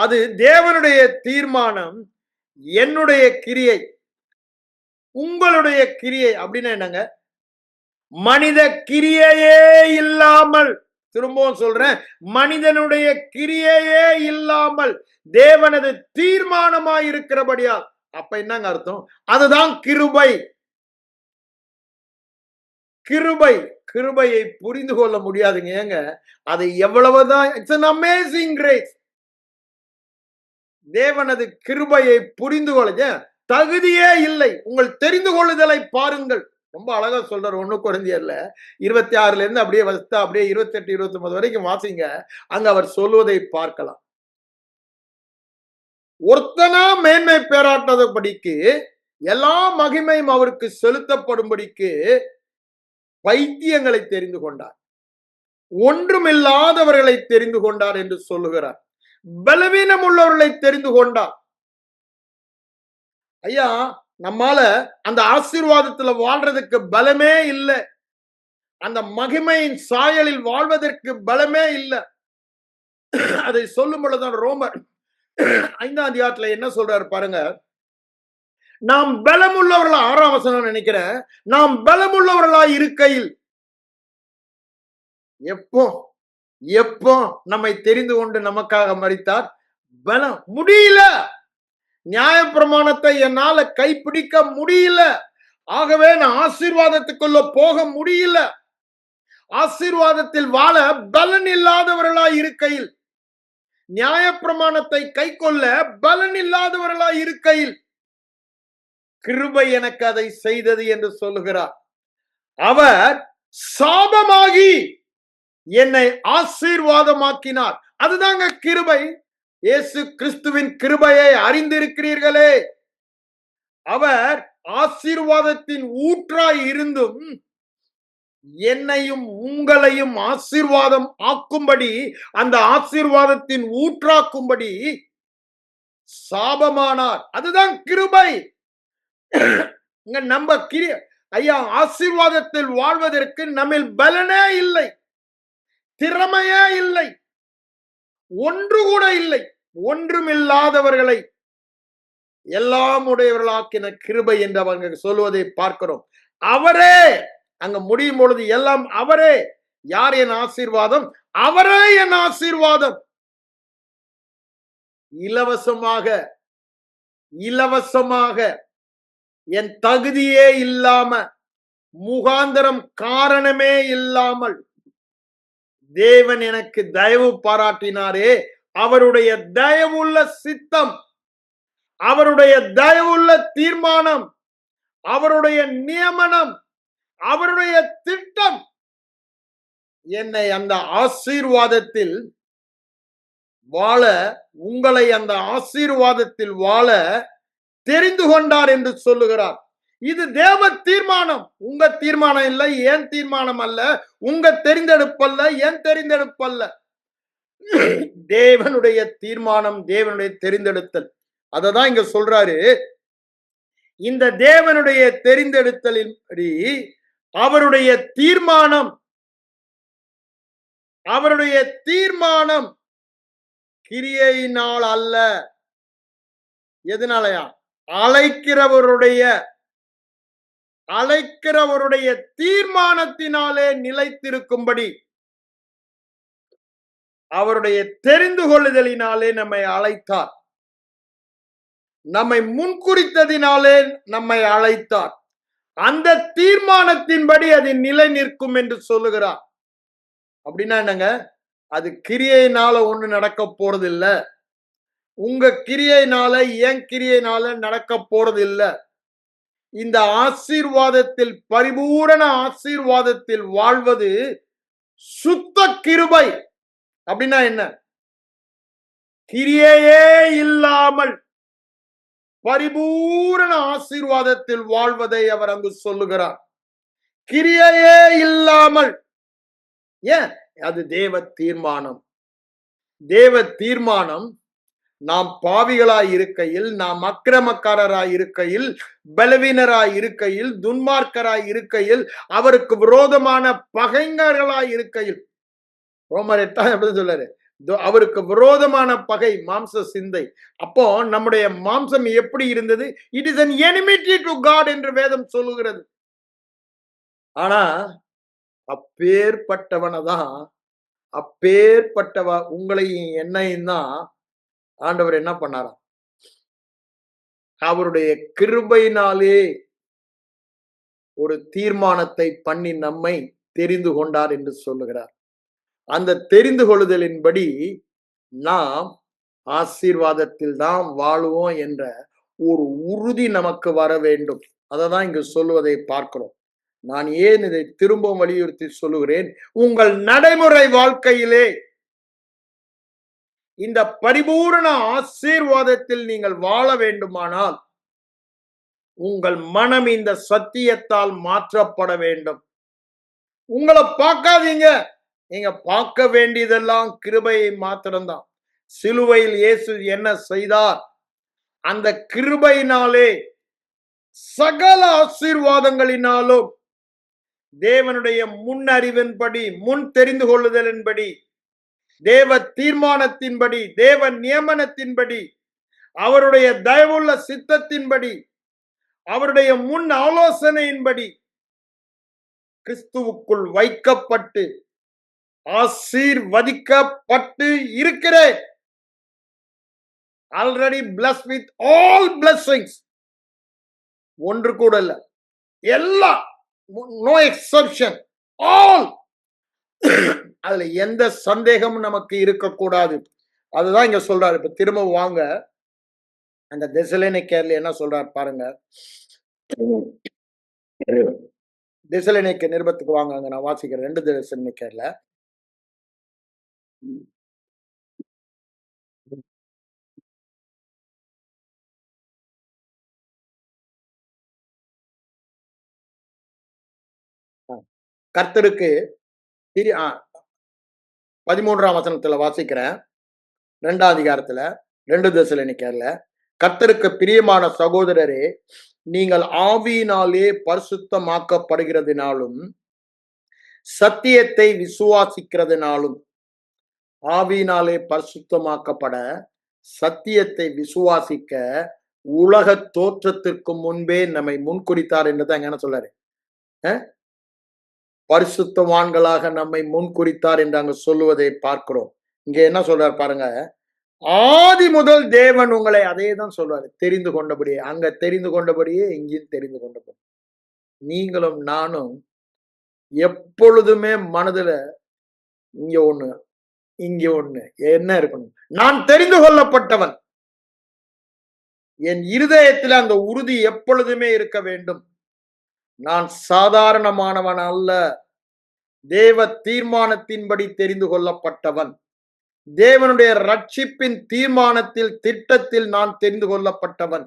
Speaker 1: அது தேவனுடைய தீர்மானம், என்னுடைய கிரியை, உங்களுடைய கிரியை. அப்படின்னா என்னங்க? மனித கிரியையே இல்லாமல், திரும்பவும் சொல்றேன், மனிதனுடைய கிரியையே இல்லாமல் தேவனது தீர்மானமாய் இருக்கிறபடியால், அப்ப என்னங்க அர்த்தம்? அதுதான் கிருபை. கிருபை, கிருபையை புரிந்து கொள்ள முடியாதுங்க. ஏங்க, அது எவ்வளவுதான், இட்ஸ் an amazing grace. தேவனது கிருபையை புரிந்து கொள்ள தகுதியே இல்லை. உங்கள் தெரிந்து கொள்ளுதலை பாருங்கள். ரொம்ப அழகா சொல்றாரு 1 கொரிந்தியர்ல 26 இருந்து அப்படியே வஸ்தா அப்படியே 28 29 வரைக்கும் வாசிங்க. அங்க அவர் சொல்வதை பார்க்கலாம். ஒருத்தனா மேன்மை பேராட்டதபடிக்கு, எல்லா மகிமையும் அவருக்கு செலுத்தப்படும்படிக்கு பைத்தியங்களை தெரிந்து கொண்டார், ஒன்றுமில்லாதவர்களை தெரிந்து கொண்டார் என்று சொல்லுகிறார், பலவீனம் உள்ளவர்களை தெரிந்து கொண்டார். ஐயா, நம்மால அந்த ஆசீர்வாதத்துல வாழ்றதுக்கு பலமே இல்லை, அந்த மகிமையின் சாயலில் வாழ்வதற்கு பலமே இல்லை. அதை சொல்லும் பொழுதுதான் ரோமர் 5ஆம் அதிகாரத்துல என்ன சொல்றாரு பாருங்க. நாம் பலமுள்ளவர்களா, 6ஆம் வசனம் நினைக்கிறேன், நாம் பலமுள்ளவர்களா இருக்கையில், எப்போ எப்போ நம்மை தெரிந்து கொண்டு நமக்காக மரித்தார்? பலம் முடியல, நியாயப்பிரமாணத்தை என்னால கைப்பிடிக்க முடியல, ஆகவே நான் ஆசீர்வாதத்துக்குள்ள போக முடியல, ஆசீர்வாதத்தில் வாழ பலன் இல்லாதவர்களாய் இருக்கையில், நியாயப்பிரமாணத்தை கை கொள்ள பலன் இல்லாதவர்களாய் இருக்கையில் கிருபை எனக்கு அதை செய்தது என்று சொல்லுகிறார். அவர் சாபமாகி என்னை ஆசீர்வாதமாக்கினார். அதுதாங்க கிருபை. இயேசு கிறிஸ்துவின் கிருபையை அறிந்திருக்கிறீர்களே. அவர் ஆசீர்வாதத்தின் ஊற்றாய் இருந்தும் என்னையும் உங்களையும் ஆசீர்வாதம் ஆக்கும்படி, அந்த ஆசீர்வாதத்தின் ஊற்றாக்கும்படி சாபமானார். அதுதான் கிருபை. நம்ம ஐயா, ஆசீர்வாதத்தில் வாழ்வதற்கு நம்மில் பலனே இல்லை, திறமையே இல்லை, ஒன்று கூட இல்லை. ஒன்றுமில்லாதவர்களை எல்லாம் உடையவர்களாக்கின கிருபை என்று அவங்க சொல்வதை பார்க்கிறோம். அவரே அங்க முடியும் பொழுது எல்லாம் அவரே. யார் என் ஆசீர்வாதம்? அவரே என் ஆசீர்வாதம். இலவசமாக, இலவசமாக, என் தகுதியே இல்லாம, முகாந்தரம் காரணமே இல்லாமல் தேவன் எனக்கு தயவு பாராட்டினாரே. அவருடைய தயவுள்ள சித்தம், அவருடைய தயவுள்ள தீர்மானம், அவருடைய நியமனம், அவருடைய திட்டம் என்னை அந்த ஆசீர்வாதத்தில் வாழ, உங்களை அந்த ஆசீர்வாதத்தில் வாழ தெரிந்து கொண்டார் என்று சொல்லுகிறார். இது தேவ தீர்மானம், உங்க தீர்மானம் இல்லை, ஏன் தீர்மானம் அல்ல, உங்க தெரிந்தெடுப்பல்ல, ஏன் தெரிந்தெடுப்பல்ல, தேவனுடைய தீர்மானம், தேவனுடைய தெரிந்தெடுத்தல். அததான் இங்க சொல்றாரு. இந்த தேவனுடைய தெரிந்தெடுத்தலின் அவருடைய தீர்மானம், அவருடைய தீர்மானம் கிரியையினால் அல்ல. எதனாலயா? அழைக்கிறவருடைய தீர்மானத்தினாலே நிலைத்திருக்கும்படி. அவருடைய தெரிந்து கொள்ளுதலினாலே நம்மை அழைத்தார். நம்மை முன்குறித்ததினாலே நம்மை அழைத்தார். அந்த தீர்மானத்தின்படி அது நிலை நிற்கும் என்று சொல்லுகிறார். அப்படின்னா என்னங்க? அது கிரியையினால ஒண்ணு நடக்க போறது இல்ல. உங்க கிரியையினால என் கிரியையினால நடக்க போறது இல்ல. இந்த ஆசீர்வாதத்தில், பரிபூரண ஆசீர்வாதத்தில் வாழ்வது சுத்த கிருபை. அப்படின்னா என்ன? கிரியையே இல்லாமல் பரிபூரண ஆசீர்வாதத்தில் வாழ்வதை அவர் அங்கு சொல்லுகிறார். கிரியையே இல்லாமல். ஏன்? அது தேவ தீர்மானம். தேவ தீர்மானம் நாம் பாவிகளாய் இருக்கையில், நாம் அக்கிரமக்காரராய் இருக்கையில், பலவீனராய் இருக்கையில், துன்மார்க்கராய் இருக்கையில், அவருக்கு விரோதமான பகைஞர்களாய் இருக்கையில், ரோமர் 8 எப்படி சொல்றாரு? அவருக்கு விரோதமான பகை மாம்ச சிந்தை. அப்போ நம்முடைய மாம்சம் எப்படி இருந்தது? It is an enmity to God என்று வேதம் சொல்லுகிறது. ஆனா அப்பேற்பட்டவனதான், அப்பேற்பட்டவ உங்களையும் என்னையும் தான் ஆண்டவர் என்ன பண்ணாராம்? அவருடைய கிருபையினாலே ஒரு தீர்மானத்தை பண்ணி நம்மை தெரிந்து கொண்டார் என்று சொல்லுகிறார். அந்த தெரிந்து கொள்ளுதலின்படி நாம் ஆசீர்வாதத்தில் தான் வாழுவோம் என்ற ஒரு உறுதி நமக்கு வர வேண்டும். அததான் இங்கு சொல்லுவதை பார்க்கிறோம். நான் ஏன் இதை திரும்பவும் வலியுறுத்தி சொல்லுகிறேன்? உங்கள் நடைமுறை வாழ்க்கையிலே இந்த பரிபூரண ஆசீர்வாதத்தில் நீங்கள் வாழ வேண்டுமானால் உங்கள் மனம் இந்த சத்தியத்தால் மாற்றப்பட வேண்டும். உங்களை பார்க்காதீங்க. நீங்க பார்க்க வேண்டியதெல்லாம் கிருபையை மாத்திரம்தான். சிலுவையில் இயேசு என்ன செய்தார்? அந்த கிருபையினாலே சகல ஆசீர்வாதங்களினாலும் தேவனுடைய முன் அறிவின்படி, முன் தெரிந்து கொள்ளுதலின்படி, தேவ தீர்மானத்தின்படி, தேவ நியமனத்தின்படி, அவருடைய தயவுள்ள சித்தத்தின்படி, அவருடைய முன் ஆலோசனையின்படி கிறிஸ்துவுக்குள் வைக்கப்பட்டு ஆசீர்வதிக்கப்பட்டு இருக்கிறேன். Already blessed with all blessings. ஒன்று கூட இல்ல, எல்லாம், நோ எக்ஸெப்ஷன், ஆல். அதுல எந்த சந்தேகமும் நமக்கு இருக்கக்கூடாது. அதுதான் இங்க சொல்றாரு. இப்ப திரும்ப வாங்க, அந்த தெசலோனிக்கேயர்ல என்ன சொல்றாரு பாருங்க. தெசலோனிக்கே நிருபத்துக்கு வாங்க, அங்க நான் வாசிக்கிறேன். 2 தெசலோனிக்கேயர்ல கர்த்தருக்கு 13ஆம் வசனத்துல வாசிக்கிறேன். 2ஆம் அதிகாரத்துல 2 தெசலோனிக்கேயர்ல, கர்த்தருக்கு பிரியமான சகோதரரே, நீங்கள் ஆவியினாலே பரிசுத்தமாக்கப்படுகிறதினாலும் சத்தியத்தை விசுவாசிக்கிறதினாலும், ஆவியினாலே பரிசுத்தமாக்கப்பட சத்தியத்தை விசுவாசிக்க உலக தோற்றத்திற்கு முன்பே நம்மை முன்குறித்தார் என்றுதான் என்ன சொல்றாரு? பரிசுத்தவான்களாக நம்மை முன்குறித்தார் என்று அங்க சொல்லுவதை பார்க்கிறோம். இங்க என்ன சொல்றாரு பாருங்க. ஆதி முதல் தேவன் உங்களை, அதே தான் சொல்றாரு, தெரிந்து கொண்டபடியே. அங்க தெரிந்து கொண்டபடியே இங்கேயும் தெரிந்து கொண்டபடி. நீங்களும் நானும் எப்பொழுதுமே மனதுல இங்க ஒண்ணு, இங்க ஒண்ணு என்ன இருக்கணும்? நான் தெரிந்து கொள்ளப்பட்டவன். என் இருதயத்தில் அந்த உறுதி எப்பொழுதுமே இருக்க வேண்டும். நான் சாதாரணமானவன் அல்ல. தேவ தீர்மானத்தின்படி தெரிந்து கொள்ளப்பட்டவன். தேவனுடைய ரட்சிப்பின் தீர்மானத்தில், திட்டத்தில் நான் தெரிந்து கொள்ளப்பட்டவன்.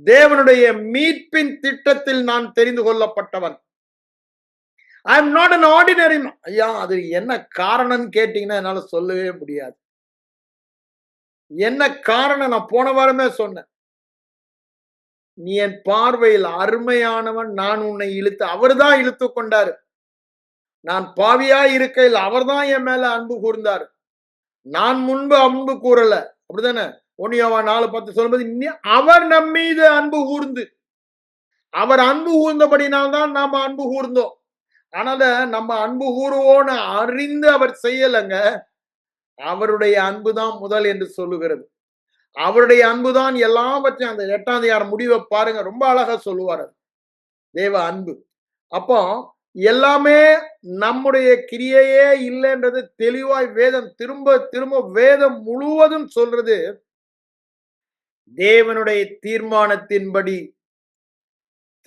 Speaker 1: தேவனுடைய மீட்பின் திட்டத்தில் நான் தெரிந்து கொள்ளப்பட்டவன். I am not an ordinary. ஐயா, அது என்ன காரணம் கேட்டீங்கன்னா என்னால சொல்லவே முடியாது. என்ன காரணம்? நான் போன வாரமே சொன்னேன். நீ என் பார்வையில் அருமையானவன், நான் உன்னை இழுத்து, அவர்தான் இழுத்து கொண்டாரு. நான் பாவியா இருக்கையில் அவர்தான் என் மேல அன்பு கூர்ந்தார். நான் முன்பு அன்பு கூறல, அப்படிதானே? 1 யோவான் 4:10 சொல்லும்போது அவர் நம் மீது அன்பு கூர்ந்து, அவர் அன்பு கூர்ந்தபடினால்தான் நாம அன்பு கூர்ந்தோம். அதனால நம்ம அன்பு கூறுவோன்னு அறிந்து அவர் செய்யலைங்க. அவருடைய அன்புதான் முதல் என்று சொல்லுகிறது. அவருடைய அன்புதான் எல்லாவற்றையும், அந்த 8ஆம் அதிகாரம் முடிவை பாருங்க, ரொம்ப அழகா சொல்லுவார். தேவ அன்பு. அப்போ எல்லாமே நம்முடைய கிரியையே இல்லைன்றது தெளிவாய் வேதம் திரும்ப திரும்ப வேதம் முழுவதும் சொல்றது. தேவனுடைய தீர்மானத்தின்படி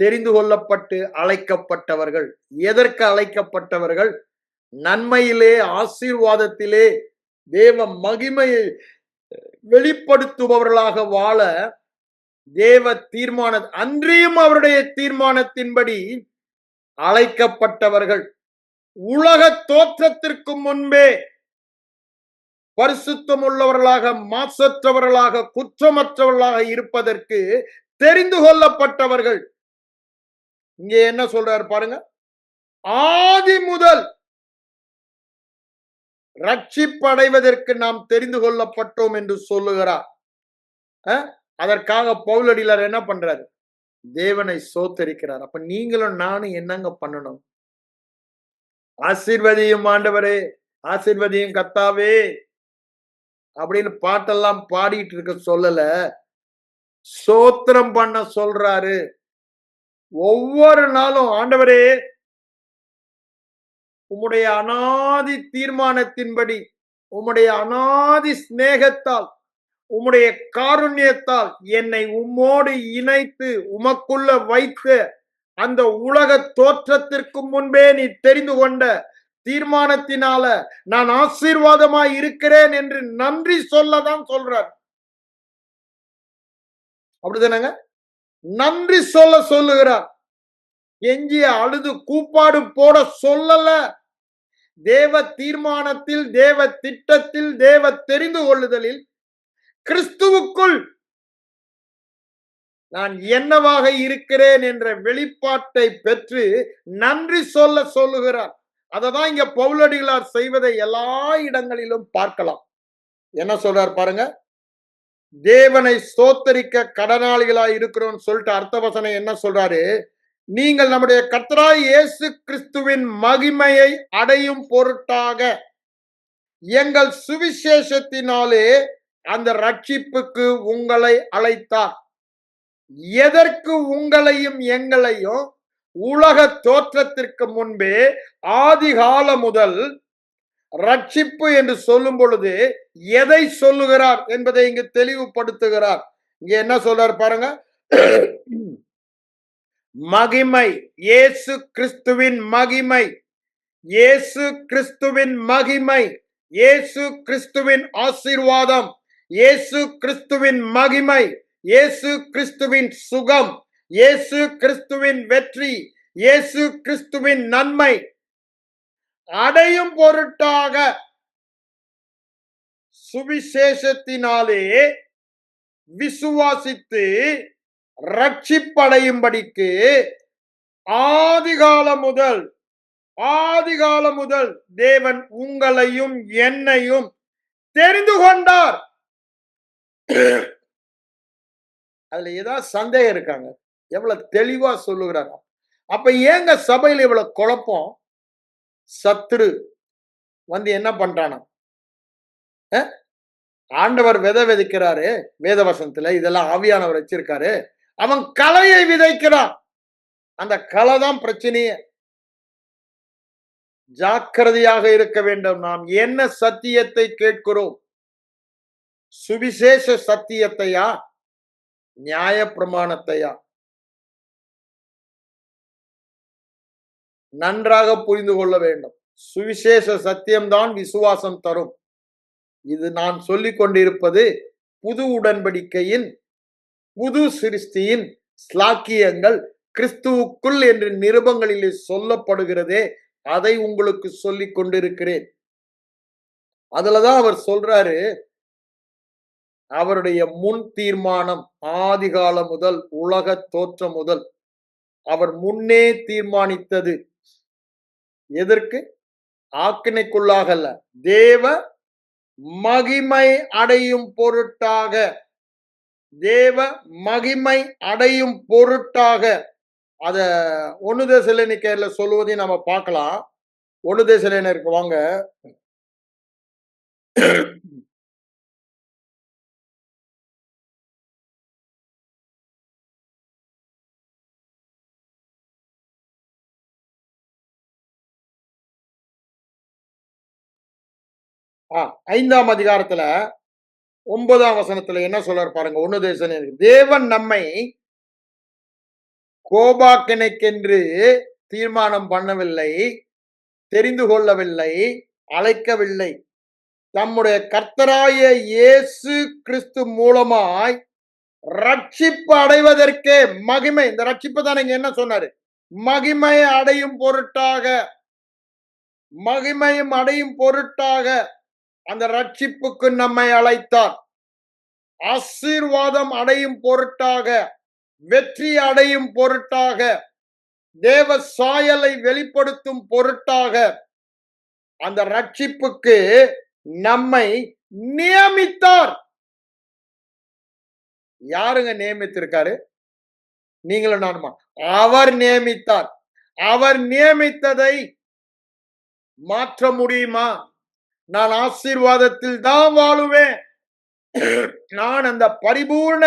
Speaker 1: தெரிந்து கொள்ளப்பட்டு அழைக்கப்பட்டவர்கள். எதற்கு அழைக்கப்பட்டவர்கள்? நன்மையிலே, ஆசீர்வாதத்திலே, தேவ மகிமையை வெளிப்படுத்துபவர்களாக வாழ தேவ தீர்மான, அன்றியும் அவருடைய தீர்மானத்தின்படி அழைக்கப்பட்டவர்கள். உலக தோற்றத்திற்கு முன்பே பரிசுத்தம் உள்ளவர்களாக, மாசற்றவர்களாக, குற்றமற்றவர்களாக இருப்பதற்கு தெரிந்து கொள்ளப்பட்டவர்கள். இங்கே என்ன சொல்றாரு பாருங்க, ஆதி முதல் ரட்சிப்படைவதற்கு நாம் தெரிந்து கொள்ளப்பட்டோம் என்று சொல்லுகிறார். அதற்காக பவுலடியார் என்ன பண்றாரு? தேவனை சோத்தரிக்கிறார். அப்ப நீங்களும் நானும் என்னங்க பண்ணணும்? ஆசீர்வதியும் ஆண்டவரே, ஆசீர்வதியும் கர்த்தாவே அப்படின்னு பாட்டெல்லாம் பாடிட்டு இருக்க சொல்லல, சோத்திரம் பண்ண சொல்றாரு. ஒவ்வொரு நாளும் ஆண்டவரே உம்முடைய அனாதி தீர்மானத்தின்படி, உம்முடைய அனாதி சிநேகத்தால், உம்முடைய காருண்யத்தால் என்னை உம்மோடு இணைத்து உமக்குள்ள வைத்து அந்த உலக தோற்றத்திற்கு முன்பே நீ தெரிந்து கொண்ட தீர்மானத்தினால நான் ஆசீர்வாதமாய் இருக்கிறேன் என்று நன்றி சொல்லதான் சொல்றார். அப்படிதானங்க? நன்றி சொல்லுகிறார். எஞ்சிய அழுது கூப்பாடு போட சொல்லல. தேவ தீர்மானத்தில், தேவ திட்டத்தில், தேவ தெரிந்து கொள்ளுதலில், கிறிஸ்துவுக்குள் நான் என்னவாக இருக்கிறேன் என்ற வெளிப்பாட்டை பெற்று நன்றி சொல்லுகிறார். அததான் இங்க பவுலடிகளார் செய்வதை எல்லா இடங்களிலும் பார்க்கலாம். என்ன சொல்றார் பாருங்க, தேவனை ஸ்தோத்தரிக்க கடனாளிகளாய் இருக்கிறோம் சொல்லிட்டு அர்த்தவசனம் என்ன சொல்றாரு? நீங்கள் நம்முடைய கர்த்தராய் இயேசு கிறிஸ்துவின் மகிமையை அடையும் பொருட்டாக எங்கள் சுவிசேஷத்தினாலே அந்த ரட்சிப்புக்கு உங்களை அழைத்தார். எதற்கு உங்களையும் எங்களையும்? உலக தோற்றத்திற்கு முன்பே, ஆதிகால முதல் ரட்சிப்பு என்று சொல்லும் பொழுது எதை சொல்லுகிறார் என்பதை இங்கு தெளிவுபடுத்துகிறார். இங்க என்ன சொல்றார் பாருங்க, மகிமை, இயேசு கிறிஸ்துவின் மகிமை, இயேசு கிறிஸ்துவின் மகிமை, இயேசு கிறிஸ்துவின் ஆசீர்வாதம், இயேசு கிறிஸ்துவின் மகிமை, இயேசு கிறிஸ்துவின் சுகம், இயேசு கிறிஸ்துவின் வெற்றி, இயேசு கிறிஸ்துவின் நன்மை அடையும் பொருட்டாக சுவிசேஷத்தினாலே விசுவாசித்து ரட்சிப்படையும்படிக்கு ஆதிகாலம் முதல் தேவன் உங்களையும் என்னையும் தெரிந்து கொண்டார். அதுல ஏதாவது சந்தேகம் இருக்காங்க? எவ்வளவு தெளிவா சொல்லுகிறார். அப்ப ஏங்க சபையில இவ்வளவு குழப்பம்? சத்துரு வந்து என்ன பண்றானா? ஆண்டவர் விதை விதைக்கிறாரு வேதவசனத்துல, இதெல்லாம் ஆவியானவர் வச்சிருக்காரு. அவன் களையை விதைக்கிறான். அந்த களை தான் பிரச்சனையே. ஜாக்கிரதையாக இருக்க வேண்டும். நாம் என்ன சத்தியத்தை கேட்கிறோம்? சுவிசேஷ சத்தியத்தையா, நியாய பிரமாணத்தையா? நன்றாக புரிந்து கொள்ள வேண்டும். சுவிசேஷ சத்தியம்தான் விசுவாசம் தரும். இது நான் சொல்லிக் கொண்டிருப்பது புது உடன்படிக்கையின், புது சிருஷ்டியின் ஸ்லாக்கியங்கள் கிறிஸ்துவுக்குள் என்று நிருபங்களிலே சொல்லப்படுகிறதே, அதை உங்களுக்கு சொல்லிக் கொண்டிருக்கிறேன். அதுலதான் அவர் சொல்றாரு, அவருடைய முன் தீர்மானம் ஆதிகாலம் முதல், உலக தோற்றம் முதல் அவர் முன்னே தீர்மானித்தது. எதற்கு? ஆக்கினைக்குள்ளாக அல்ல, தேவ மகிமை அடையும் பொருட்டாக. தேவ மகிமை அடையும் பொருட்டாக. அத 1 தெசலோனிக்கேயர்ல சொல்லுவதையும் நம்ம பார்க்கலாம். 1 தெசலோனிக்கேயருக்கு வாங்க. 5ஆம் அதிகாரத்துல 9ஆம் வசனத்துல என்ன சொல்றாரு பாருங்க. 1 தேசம் தேவன் நம்மை கோபாக்கினைக்கென்று தீர்மானம் பண்ணவில்லை, தெரிந்து கொள்ளவில்லை, அழைக்கவில்லை. தம்முடைய கர்த்தராய இயேசு கிறிஸ்து மூலமாய் ரட்சிப்பு அடைவதற்கே மகிமை. இந்த ரட்சிப்பு தான் இங்க என்ன சொன்னாரு? மகிமை அடையும் பொருட்டாக, மகிமையும் அடையும் பொருட்டாக அந்த ரட்சிப்புக்கு நம்மை அழைத்தார். ஆசீர்வாதம் அடையும் பொருட்டாக, வெற்றி அடையும் பொருட்டாக, தேவ சாயலை வெளிப்படுத்தும் பொருட்டாக அந்த ரட்சிப்புக்கு நம்மை நியமித்தார். யாருங்க நியமித்திருக்காரு? நீங்களும் நானுமா? அவர் நியமித்தார். அவர் நியமித்ததை மாற்ற முடியுமா? நான் ஆசீர்வாதத்தில் தான் வாழுவேன், நான் அந்த பரிபூர்ண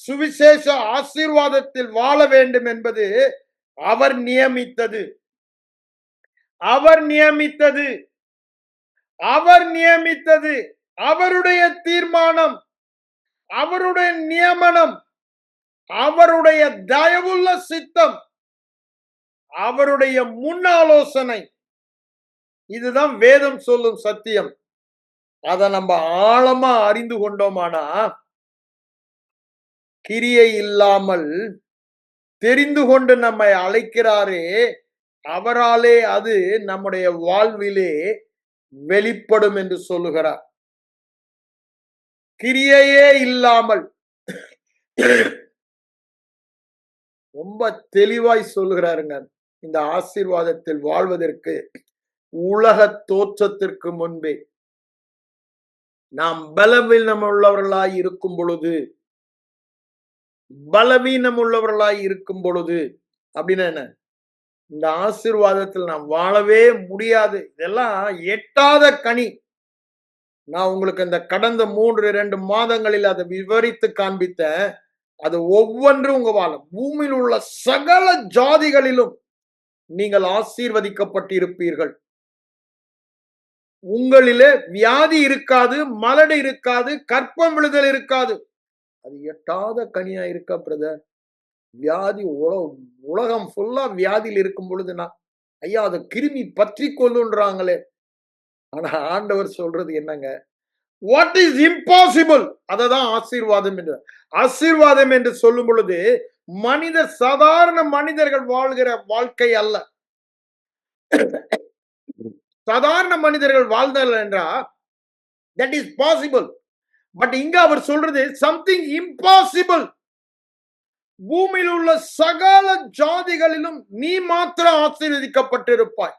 Speaker 1: சுவிசேஷ ஆசீர்வாதத்தில் வாழ வேண்டும் என்பது அவர் நியமித்தது. அவர் நியமித்தது, அவர் நியமித்தது, அவருடைய தீர்மானம், அவருடைய நியமனம், அவருடைய தயவுள்ள சித்தம், அவருடைய முன் ஆலோசனை. இதுதான் வேதம் சொல்லும் சத்தியம். அதை நம்ம ஆழமா அறிந்து கொண்டோமானா, கிரியை இல்லாமல் தெரிந்து கொண்டு நம்மை அழைக்கிறாரே, அவராலே அது நம்முடைய வாழ்விலே வெளிப்படும் என்று சொல்லுகிறார். கிரியையே இல்லாமல் ரொம்ப தெளிவாய் சொல்லுகிறாருங்க. இந்த ஆசீர்வாதத்தில் வாழ்வதற்கு உலக தோற்றத்திற்கு முன்பே நாம் பலவீனம் உள்ளவர்களாய் இருக்கும் பொழுது, பலவீனம் உள்ளவர்களாய் இருக்கும் பொழுது அப்படின்னா என்ன? இந்த ஆசீர்வாதத்தில் நாம் வாழவே முடியாது. இதெல்லாம் எட்டாத கனி. நான் உங்களுக்கு இந்த கடந்த 2 மாதங்களில் அதை விவரித்து காண்பித்தேன். அது ஒவ்வொன்றும் உங்க வாழ பூமியில் உள்ள சகல ஜாதிகளிலும் நீங்கள் ஆசீர்வதிக்கப்பட்டிருப்பீர்கள். உங்களிலே வியாதி இருக்காது, மலடு இருக்காது, கற்பம் விழுதல் இருக்காது. அது எட்டாத கனியா இருக்கா பிரதர்? வியாதி உலகம் ஃபுல்லா வியாதியில் இருக்கும் பொழுதுனா ஐயா அதை கிருமி பற்றி கொள்ளுன்றாங்களே. ஆனா ஆண்டவர் சொல்றது என்னங்க? வாட் இஸ் இம்பாசிபிள், அததான் ஆசீர்வாதம் என்று. ஆசீர்வாதம் என்று சொல்லும் பொழுது சாதாரண மனிதர்கள் வாழ்கிற வாழ்க்கை அல்ல. சாதாரண மனிதர்கள் வாழ்ந்தல் என்றால் that is possible. பட் இங்க அவர் சொல்றது something impossible. பூமியில் உள்ள சகல ஜாதிகளிலும் நீ மாத்திரம் ஆசீர்வதிக்கப்பட்டிருப்பாய்.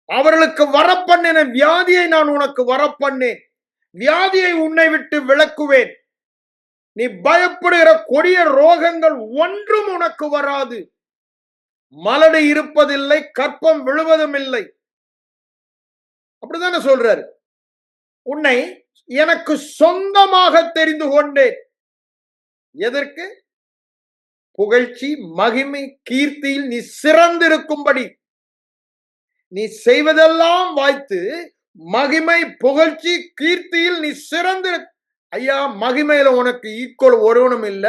Speaker 1: அவர்களுக்கு வரப்பண்ணின வியாதியை நான் உனக்கு வரப்பண்ணேன். வியாதியை உன்னை விட்டு விலக்குவேன். நீ பயப்படுகிற கொடிய ரோகங்கள் ஒன்றும் உனக்கு வராது. மலடு இருப்பதில்லை, கற்பம் விழுவதும் இல்லை. அப்படித்தானே சொல்றாரு. உன்னை எனக்கு சொந்தமாக தெரிந்து கொண்டேன். எதற்கு? புகழ்ச்சி, மகிமை, கீர்த்தியில் நீ சிறந்திருக்கும்படி. நீ செய்வதெல்லாம் வாய்த்து மகிமை, புகழ்ச்சி, கீர்த்தியில் நீ சிறந்து. ஐயா, மகிமையில உனக்கு ஈக்குவல் ஒருவனும் இல்ல,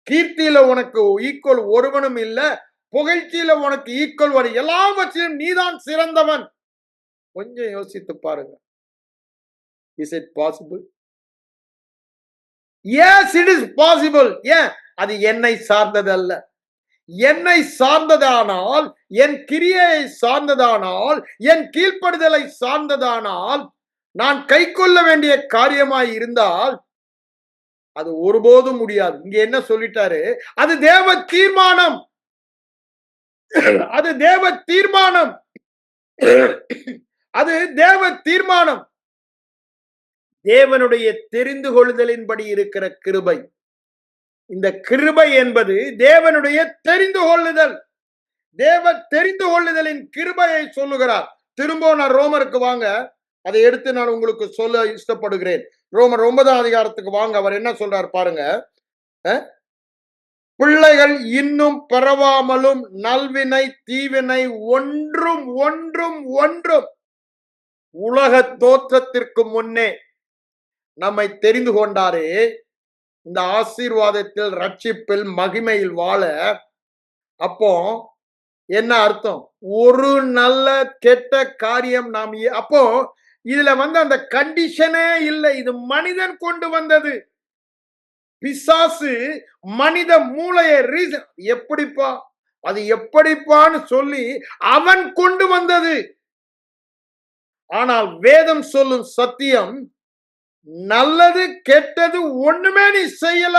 Speaker 1: கீர்த்தியில உனக்கு ஈக்குவல் ஒருவனும் இல்ல, புகழ்ச்சியில உனக்கு ஈக்குவல் வரும். எல்லாவற்றிலும் நீதான் சிறந்தவன். கொஞ்சம் யோசித்து பாருங்க. Is it possible? Yes, it is possible. ஏன்? அது என்னை சார்ந்தது அல்ல. என்னை சார்ந்ததானால், என் கிரியையை சார்ந்ததானால், என் கீழ்ப்படுதலை சார்ந்ததானால், நான் கை கொள்ள வேண்டிய காரியமாய் இருந்தால் அது ஒருபோதும் முடியாது. இங்க என்ன சொல்லிட்டாரு? அது தேவ தீர்மானம். அது தேவ தீர்மானம். அது தேவ தீர்மானம். தேவனுடைய தெரிந்து கொள்ளுதலின்படி இருக்கிற கிருபை. இந்த கிருபை என்பது தேவனுடைய தெரிந்து கொள்ளுதல். தேவ தெரிந்து கொள்ளுதலின் கிருபையை சொல்லுகிறார். திரும்ப நான் ரோமருக்கு வாங்க. அதை எடுத்து நான் உங்களுக்கு சொல்ல இஷ்டப்படுகிறேன். ரோமர் 9ஆம் அதிகாரத்துக்கு வாங்க. அவர் என்ன சொல்றார் பாருங்க. பிள்ளைகள் இன்னும் பிறவாமலும் நல்வினை தீவினை ஒன்றும் ஒன்றும் ஒன்றும் உலக தோற்றத்திற்கு முன்னே நம்மை தெரிந்து கொண்டாரே. இந்த ஆசீர்வாதத்தில், ரட்சிப்பில், மகிமையில் வாழ. அப்போ என்ன அர்த்தம்? ஒரு நல்ல கெட்ட காரியம் நாம் அப்போ இதுல அந்த கண்டிஷனே இல்லை. இது மனிதன் கொண்டு வந்தது. பிசாசு மனித மூளையை எப்படிப்பா, அது எப்படிப்பான்னு சொல்லி அவன் கொண்டு வந்தது. ஆனால் வேதம் சொல்லும் சத்தியம், நல்லது கெட்டது ஒண்ணுமே நீ செய்யல,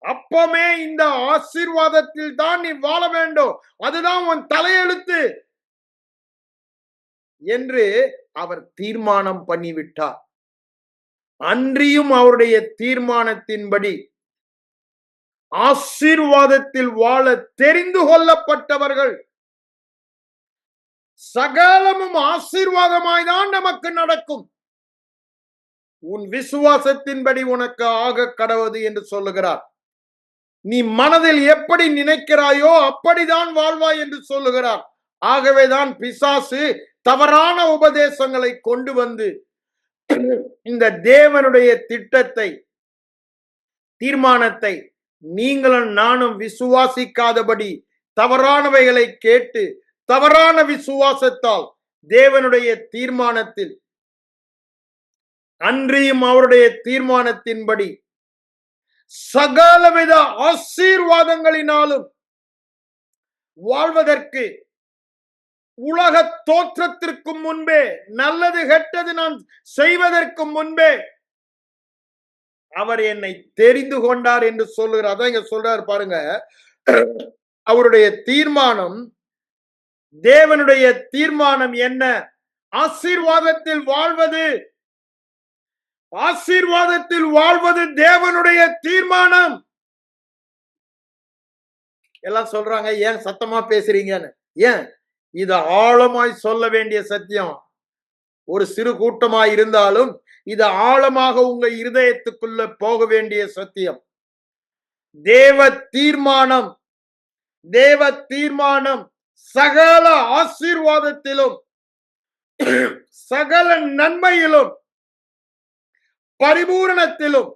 Speaker 1: அப்பமே இந்த ஆசீர்வாதத்தில் தான் நீ வாழ வேண்டும், அதுதான் உன் தலையெழுத்து என்று அவர் தீர்மானம் பண்ணிவிட்டார். அன்றியும் அவருடைய தீர்மானத்தின்படி ஆசீர்வாதத்தில் வாழ தெரிந்து கொள்ளப்பட்டவர்கள் சகலமும் ஆசீர்வாதமாய்தான் நமக்கு நடக்கும். உன் விசுவாசத்தின்படி உனக்கு ஆக கடவுது என்று சொல்லுகிறார். நீ மனதில் எப்படி நினைக்கிறாயோ அப்படிதான் வாழ்வாய் என்று சொல்லுகிறார். ஆகவேதான் பிசாசு தவறான உபதேசங்களை கொண்டு வந்து இந்த தேவனுடைய திட்டத்தை, தீர்மானத்தை நீங்களும் நானும் விசுவாசிக்காதபடி தவறானவைகளை கேட்டு தவறான விசுவாசத்தால் தேவனுடைய தீர்மானத்தில், அன்றியும் அவருடைய தீர்மானத்தின்படி சகலவித ஆசீர்வாதங்களினாலும் வாழ்வதற்கு உலக தோற்றத்திற்கு முன்பே, நல்லது கெட்டது நான் செய்வதற்கு முன்பே அவர் என்னை தெரிந்து கொண்டார் என்று சொல்லுகிறார். அதான் இங்க சொல்றார் பாருங்க. அவருடைய தீர்மானம், தேவனுடைய தீர்மானம் என்ன? ஆசீர்வாதத்தில் வாழ்வது. ஆசீர்வாதத்தில் வாழ்வது தேவனுடைய தீர்மானம். எல்லாம் சொல்றாங்க, ஏன் சத்தமா பேசுறீங்கன்னு. ஏன்? இது ஆழமாய் சொல்ல வேண்டிய சத்தியம். ஒரு சிறு கூட்டமாய் இருந்தாலும் இது ஆழமாக உங்க இருதயத்துக்குள்ள போக வேண்டிய சத்தியம். தேவ தீர்மானம், தேவ தீர்மானம் சகல ஆசீர்வாதத்திலும், சகல நன்மையிலும், பரிபூரணத்திலும்,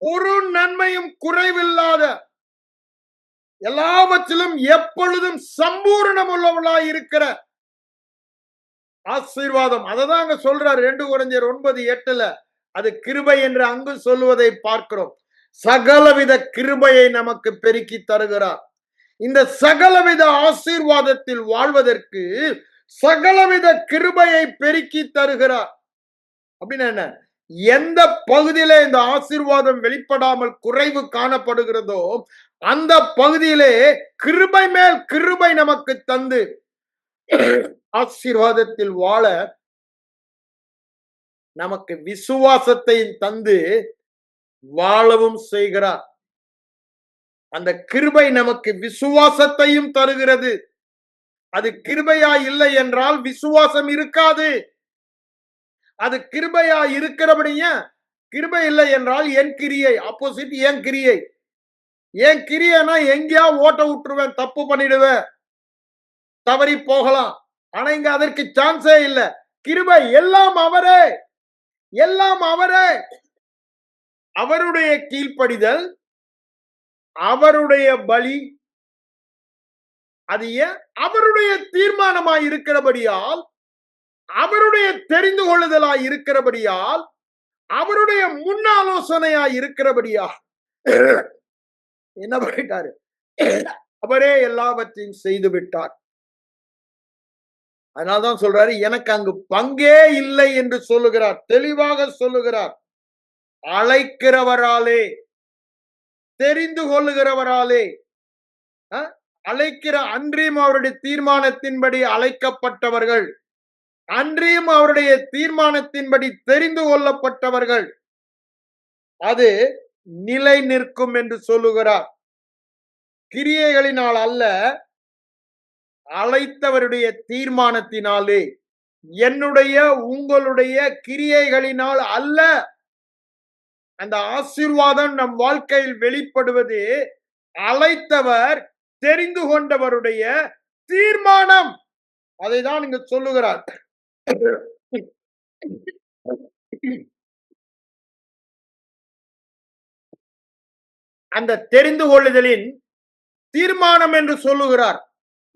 Speaker 1: ஒரு நன்மையும் குறைவில்லாத, எல்லாவற்றிலும் எப்பொழுதும் சம்பூர்ணம் உள்ளவளாய் இருக்கிற ஆசீர்வாதம். அததான் அங்க சொல்றார் 2 கொரிந்தியர் 9:8. அது கிருபை என்று அங்கு சொல்லுவதை பார்க்கிறோம். சகலவித கிருபையை நமக்கு பெருக்கி தருகிறார். இந்த சகலவித ஆசீர்வாதத்தில் வாழ்வதற்கு சகலவித கிருபையை பெருக்கி தருகிறார். அப்படின்னா என்ன? எந்த பகுதியிலே இந்த ஆசீர்வாதம் வெளிப்படாமல் குறைவு காணப்படுகிறதோ அந்த பகுதியிலே கிருபை மேல் கிருபை நமக்கு தந்து ஆசீர்வாதத்தில் வாழ நமக்கு விசுவாசத்தை தந்து வாழவும் செய்கிறார். அந்த கிருபை நமக்கு விசுவாசத்தையும் தருகிறது. அது கிருபையா இல்லை என்றால் விசுவாசம் இருக்காது. அது கிருபையா இருக்கிறபடியே, கிருபை இல்லை என்றால் என் கிரியை, ஆப்போசிட் என் கிரியை. என் கிரியைனா எங்கேயா ஓட்ட விட்டுருவேன், தப்பு பண்ணிடுவேன், தவறி போகலாம். ஆனா இங்க அதற்கு சான்ஸே இல்லை. கிருபை எல்லாம் அவரே, எல்லாம் அவரே. அவருடைய கீழ்ப்படிதல், அவருடைய பலி, அது ஏன் அவருடைய தீர்மானமாய் இருக்கிறபடியால், அவருடைய தெரிந்து கொள்ளுதலாய் இருக்கிறபடியால், அவருடைய முன் ஆலோசனையாய் இருக்கிறபடியால் என்ன பண்ணிட்டாரு? அவரே எல்லாவற்றையும் செய்து விட்டார். அதனால்தான் சொல்றாரு, எனக்கு அங்கு பங்கே இல்லை என்று சொல்லுகிறார். தெளிவாக சொல்லுகிறார். அழைக்கிறவராலே, தெரிந்து கொள்ளுகிறவராலே, அழைக்கிற, அன்றியும் அவருடைய தீர்மானத்தின்படி அழைக்கப்பட்டவர்கள், அன்றியும் அவருடைய தீர்மானத்தின்படி தெரிந்து கொள்ளப்பட்டவர்கள், அது நிலை நிற்கும் என்று சொல்லுகிறார். கிரியைகளினால் அல்ல, அழைத்தவருடைய தீர்மானத்தினாலே, என்னுடைய உங்களுடைய கிரியைகளினால் அல்ல. அந்த ஆசீர்வாதம் நம் வாழ்க்கையில் வெளிப்படுவது அழைத்தவர், தெரிந்து கொண்டவருடைய தீர்மானம். அதைதான் இங்கு சொல்லுகிறார். அந்த தெரிந்து கொள்ளுதலின் தீர்மானம் என்று சொல்லுகிறார்.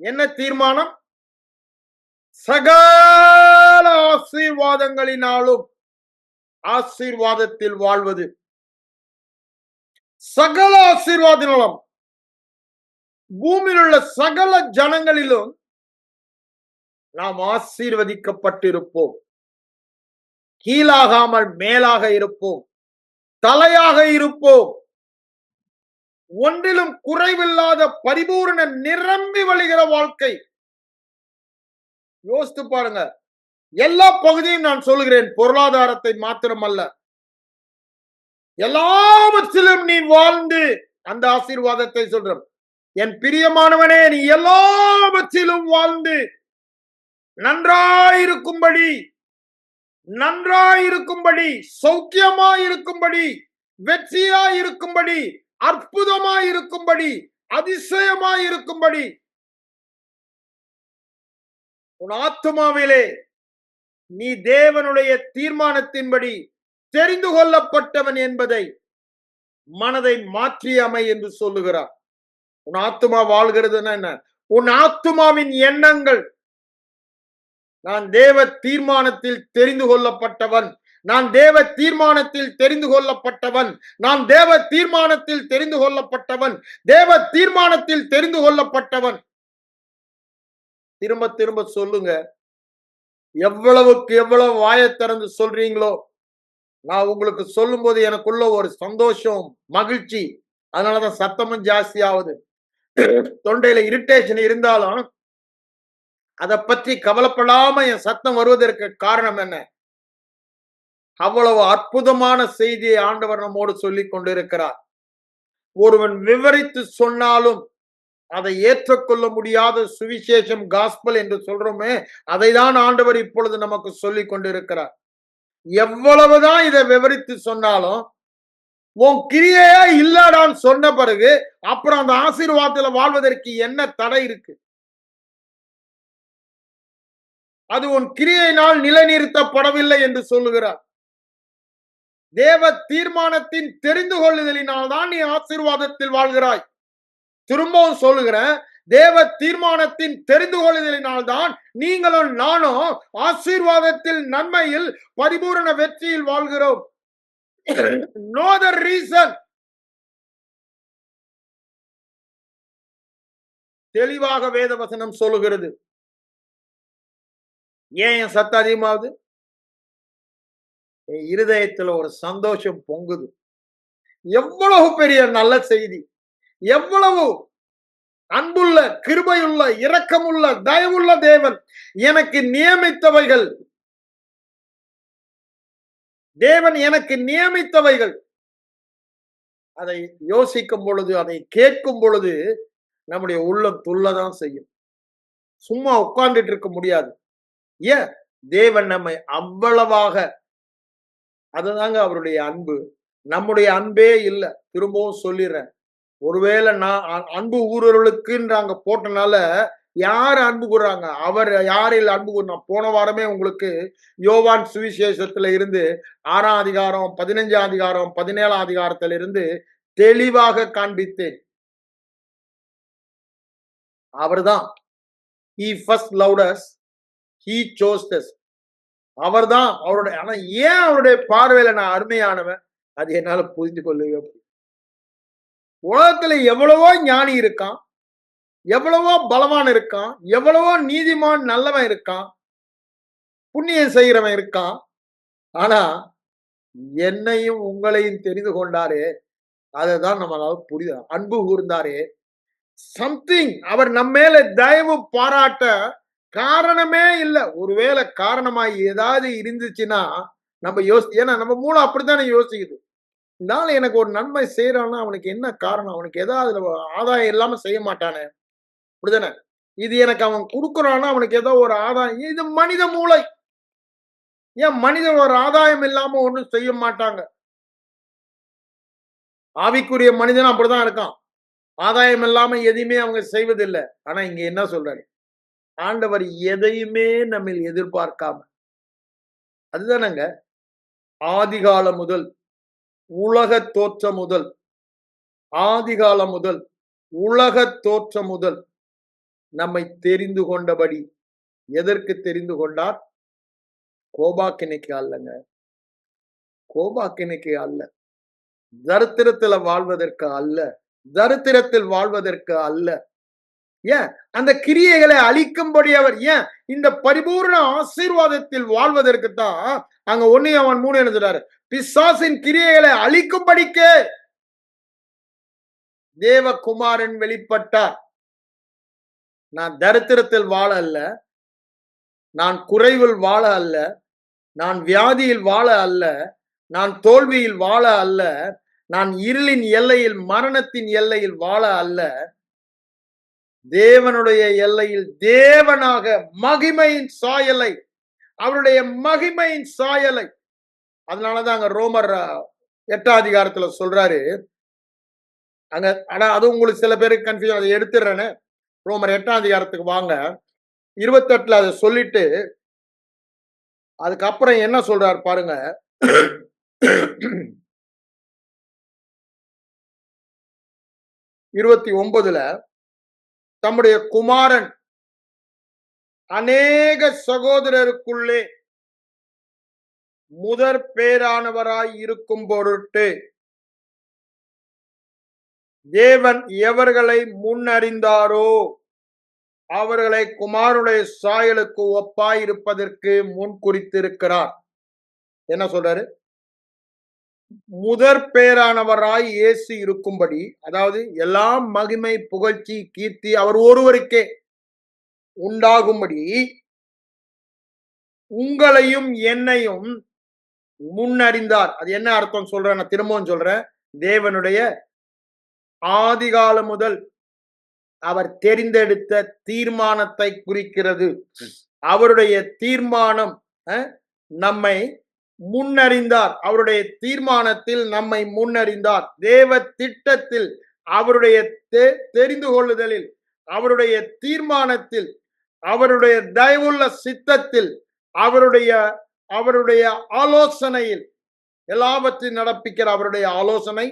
Speaker 1: என்ன தீர்மானம்? சகல ஆசீர்வாதங்களினாலும் ஆசீர்வாதத்தில் வாழ்வது. சகல ஆசீர்வாதங்களும் பூமியில் உள்ள சகல ஜனங்களிலும் நாம் ஆசீர்வதிக்கப்பட்டிருப்போம். கீழாகாமல் மேலாக இருப்போம், தலையாக இருப்போம். ஒன்றிலும் குறைவில்லாத பரிபூர்ண நிரம்பி வழிகிற வாழ்க்கை. யோசித்து பாருங்க. எல்லா பகுதியும் நான் சொல்கிறேன், பொருளாதாரத்தை மாத்திரமல்ல, எல்லாவற்றிலும் நீ வாழ்ந்து அந்த ஆசீர்வாதத்தை சொல்றோம். என் பிரியமானவனே, நீ எல்லாவற்றிலும் வாழ்ந்து நன்றாயிருக்கும்படி, நன்றாயிருக்கும்படி, சௌக்கியமாயிருக்கும்படி, வெற்றியாயிருக்கும்படி, அற்புதமாயிருக்கும்படி, அதிசயமாயிருக்கும்படி உன் ஆத்துமாவிலே நீ தேவனுடைய தீர்மானத்தின்படி தெரிந்து கொள்ளப்பட்டவன் என்பதை மனதை மாற்றி அமை என்று சொல்லுகிறார். உன் ஆத்துமா வாழ்கிறதுன்னா என்ன? உன் ஆத்துமாவின் எண்ணங்கள், நான் தேவ தீர்மானத்தில் தெரிந்து கொள்ளப்பட்டவன், நான் தேவ தீர்மானத்தில் தெரிந்து கொள்ளப்பட்டவன், நான் தேவ தீர்மானத்தில் தெரிந்து கொள்ளப்பட்டவன், தேவ தீர்மானத்தில் தெரிந்து கொள்ளப்பட்டவன். திரும்ப திரும்ப சொல்லுங்க. எவ்வளவுக்கு எவ்வளவு வாயை திறந்து சொல்றீங்களோ, நான் உங்களுக்கு சொல்லும் போது எனக்குள்ள ஒரு சந்தோஷம், மகிழ்ச்சி. அதனாலதான் சத்தமும் ஜாஸ்தி ஆகுது. தொண்டையில இரிட்டேஷன் இருந்தாலும் அதை பற்றி கவலைப்படாம என் சத்தம் வருவதற்கு காரணம் என்ன? அவ்வளவு அற்புதமான செய்தியை ஆண்டவர் நம்மோடு சொல்லிக் கொண்டிருக்கிறார். ஒருவன் விவரித்து சொன்னாலும் அதை ஏற்றுக்கொள்ள முடியாத சுவிசேஷம், காஸ்பல் என்று சொல்றோமே, அதை தான் ஆண்டவர் இப்பொழுது நமக்கு சொல்லிக் கொண்டிருக்கிறார். எவ்வளவுதான் இதை விவரித்து சொன்னாலும் உன் கிரியையே இல்லடான்னு சொன்ன பிறகு அப்புறம் அந்த ஆசீர்வாதத்துல வாழ்வதற்கு என்ன தடை இருக்கு? அது உன் கிரியையினால் நிலைநிறுத்தப்படவில்லை என்று சொல்லுகிறார். தேவ தீர்மானத்தின் தெரிந்து கொள்ளுதலினால் தான் நீ ஆசீர்வாதத்தில் வாழ்கிறாய். திரும்பவும் சொல்லுகிறேன், தேவ தீர்மானத்தின் தெரிந்து கொள்ளுதலினால் தான் நீங்களும் நானும் ஆசீர்வாதத்தில், நன்மையில், பரிபூரண வெற்றியில் வாழ்கிறோம். No other reason. தெளிவாக வேத வசனம் சொல்லுகிறது. ஏன் என் சத்தம் அதிகமாகுது? என் இருதயத்துல ஒரு சந்தோஷம் பொங்குது. எவ்வளவு பெரிய நல்ல செய்தி, எவ்வளவு அன்புள்ள, கிருபையுள்ள, இரக்கமுள்ள, தயவுள்ள தேவன் எனக்கு நியமித்தவைகள், தேவன் எனக்கு நியமித்தவைகள். அதை யோசிக்கும் பொழுது, அதை கேட்கும் பொழுது நம்முடைய உள்ளம் துள்ளதான் செய்யும். சும்மா உட்கார்ந்துட்டு இருக்க முடியாது. ஏன்? தேவன் நம்மை அவ்வளவாக, அதுதாங்க அவருடைய அன்பு. நம்முடைய அன்பே இல்லை. திரும்பவும் சொல்லிடுறேன், ஒருவேளை நான் அன்பு ஊரர்களுக்குன்றாங்க போட்டனால யார் அன்பு கூறுறாங்க? அவர் யாரில் அன்பு கூறினா? போன வாரமே உங்களுக்கு யோவான் சுவிசேஷத்துல இருந்து 6ஆம் அதிகாரம், 15ஆம் அதிகாரம், 17ஆம் அதிகாரத்துல இருந்து தெளிவாக காண்பித்தேன். அவர்தான் he first loved us, he chose us. அவர்தான் அவருடைய. ஆனா ஏன் அவருடைய பார்வையில நான் அருமையானவன்? அது என்னால புரிந்து கொள்ளவே. உலகத்துல எவ்வளவோ ஞானி இருக்கான், எவ்வளவோ பலவான் இருக்கான், எவ்வளவோ நீதிமான் நல்லவன் இருக்கான், புண்ணியம் செய்கிறவன் இருக்கான். ஆனா என்னையும் உங்களையும் தெரிந்து கொண்டாரே, அதைதான் நம்மளால புரியுது. அன்பு கூர்ந்தாரே, சம்திங் அவர் நம்ம மேல தயவு பாராட்ட காரணமே இல்லை. ஒருவேளை காரணமாய் ஏதாவது இருந்துச்சுன்னா நம்ம ஏன்னா நம்ம மூலம் அப்படித்தானே யோசிக்குது. இதனால எனக்கு ஒரு நன்மை செய்யறான்னா அவனுக்கு என்ன காரணம்? அவனுக்கு ஏதாவது ஆதாயம் இல்லாம செய்ய மாட்டானே, அப்படிதானே? இது எனக்கு அவன் கொடுக்குறான்னா அவனுக்கு ஏதோ ஒரு ஆதாயம். இது மனித மூளை. ஏன் மனிதன் ஒரு ஆதாயம் இல்லாம ஒண்ணும் செய்ய மாட்டாங்க. ஆவிக்குரிய மனிதன் அப்படிதான் இருக்கான். ஆதாயம் இல்லாம எதையுமே அவங்க செய்வதில்லை. ஆனா இங்க என்ன சொல்றாரு? ஆண்டவர் எதையுமே நம்மில் எதிர்பார்க்காம, அதுதானங்க ஆதிகாலம் முதல், உலக தோற்றம் முதல், ஆதிகாலம் முதல், உலக தோற்றம் முதல் நம்மை தெரிந்து கொண்டபடி. எதற்கு தெரிந்து கொண்டார்? கோபாக்கினைக்கு அல்லங்க. கோபாக்கினைக்கு அல்ல. தரித்திரத்துல வாழ்வதற்கு அல்ல. தரித்திரத்தில் வாழ்வதற்கு அல்ல. ஏன் அந்த கிரியைகளை அழிக்கும்படி அவர் ஏன் இந்த பரிபூர்ண ஆசீர்வாதத்தில் வாழ்வதற்கு தான் அங்க 1 யோவான் 3 எழுதுறாரு. பிசாசின் கிரியைகளை அழிக்கும்படிக்கே தேவகுமாரன் வெளிப்பட்டார். நான் தரித்திரத்தில் வாழ அல்ல, நான் குறைவில் வாழ அல்ல, நான் வியாதியில் வாழ அல்ல, நான் தோல்வியில் வாழ அல்ல, நான் இருளின் எல்லையில் மரணத்தின் எல்லையில் வாழ அல்ல, தேவனுடைய எல்லையில் தேவனாக மகிமையின் சாயலை, அவருடைய மகிமையின் சாயலை. அதனாலதான் அங்க ரோமர் 8ஆம் அதிகாரத்துல சொல்றாரு. அங்க ஆனா அது உங்களுக்கு சில பேருக்கு கன்ஃபியூஷன். அதை எடுத்துடுறேன்னு. ரோமர் 8ஆம் அதிகாரத்துக்கு வாங்க. 28ல அதை சொல்லிட்டு அதுக்கப்புறம் என்ன சொல்றாரு பாருங்க. 29ல தம்முடைய குமாரன் அநேக சகோதரருக்குள்ளே முதற் பேரானவராய் இருக்கும் பொருட்டு தேவன் எவர்களை முன்னறிந்தாரோ அவர்களை குமாரனுடைய சாயலுக்கு ஒப்பாய் இருப்பதற்கு முன் குறித்திருக்கிறார். என்ன சொல்றாரு? முதற் பேரானவராய் இயேசு இருக்கும்படி, அதாவது எல்லாம் மகிமை புகழ்ச்சி கீர்த்தி அவர் ஒருவருக்கே உண்டாகும்படி உங்களையும் என்னையும் முன்னறிந்தார். அது என்ன அர்த்தம் சொல்றேன்? நான் திரும்பவும் சொல்றேன். தேவனுடைய ஆதிகாலம் முதல் அவர் தெரிந்தெடுத்த தீர்மானத்தை குறிக்கிறது. அவருடைய தீர்மானம் நம்மை முன்னறிந்தார். அவருடைய தீர்மானத்தில் நம்மை முன்னறிந்தார். தேவ திட்டத்தில், அவருடைய தெரிந்து கொள்ளுதலில், அவருடைய தீர்மானத்தில், அவருடைய தயவுள்ள சித்தத்தில், அவருடைய ஆலோசனையில், எல்லாவற்றையும் நடப்பிக்கிற அவருடைய ஆலோசனை,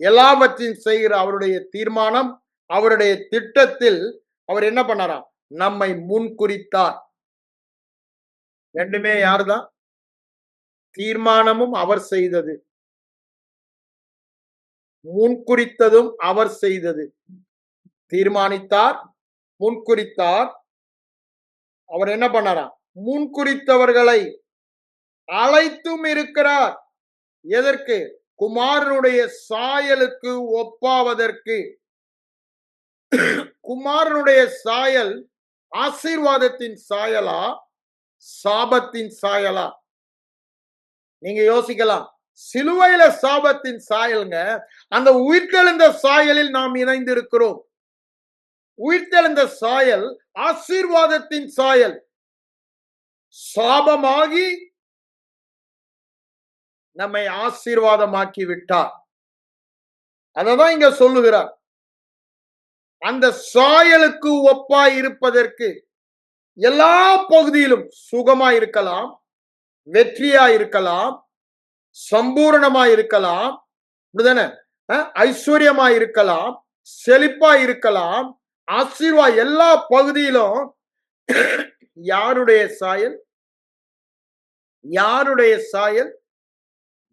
Speaker 1: எல்லாவற்றையும் செய்கிற அவருடைய தீர்மானம், அவருடைய திட்டத்தில் அவர் என்ன பண்ணாராம்? நம்மை முன்குறித்தார். ரெண்டுமே யாருதான்? தீர்மானமும் அவர் செய்தது, முன்குறித்ததும் அவர் செய்தது. தீர்மானித்தார், முன்குறித்தார். அவர் என்ன பண்ணாராம்? முன்குறித்தவர்களை அழைத்தும் இருக்கிறார். எதற்கு? குமாரனுடைய சாயலுக்கு ஒப்பாவதற்கு. குமாரனுடைய சாயல் ஆசீர்வாதத்தின் சாயலா, சாபத்தின் சாயலா? நீங்க யோசிக்கலாம். சிலுவையில சாபத்தின் சாயலுங்க. அந்த உயிர்த்தெழுந்த சாயலில் நாம் இணைந்திருக்கிறோம். உயிர்த்தெழுந்த சாயல் ஆசீர்வாதத்தின் சாயல். சாபமாகி நம்மை ஆசீர்வாதமாக்கி விட்டார். அததான் இங்க சொல்லுகிறார். அந்த சாயலுக்கு ஒப்பாய் இருப்பதற்கு எல்லா பகுதியிலும் சுகமா இருக்கலாம், வெற்றியா இருக்கலாம், சம்பூரணமா இருக்கலாம், ஐஸ்வர்யமா இருக்கலாம், செழிப்பா இருக்கலாம், ஆசீர்வாதம் எல்லா பகுதியிலும் யாருடைய சாயல்? யாருடைய சாயல்?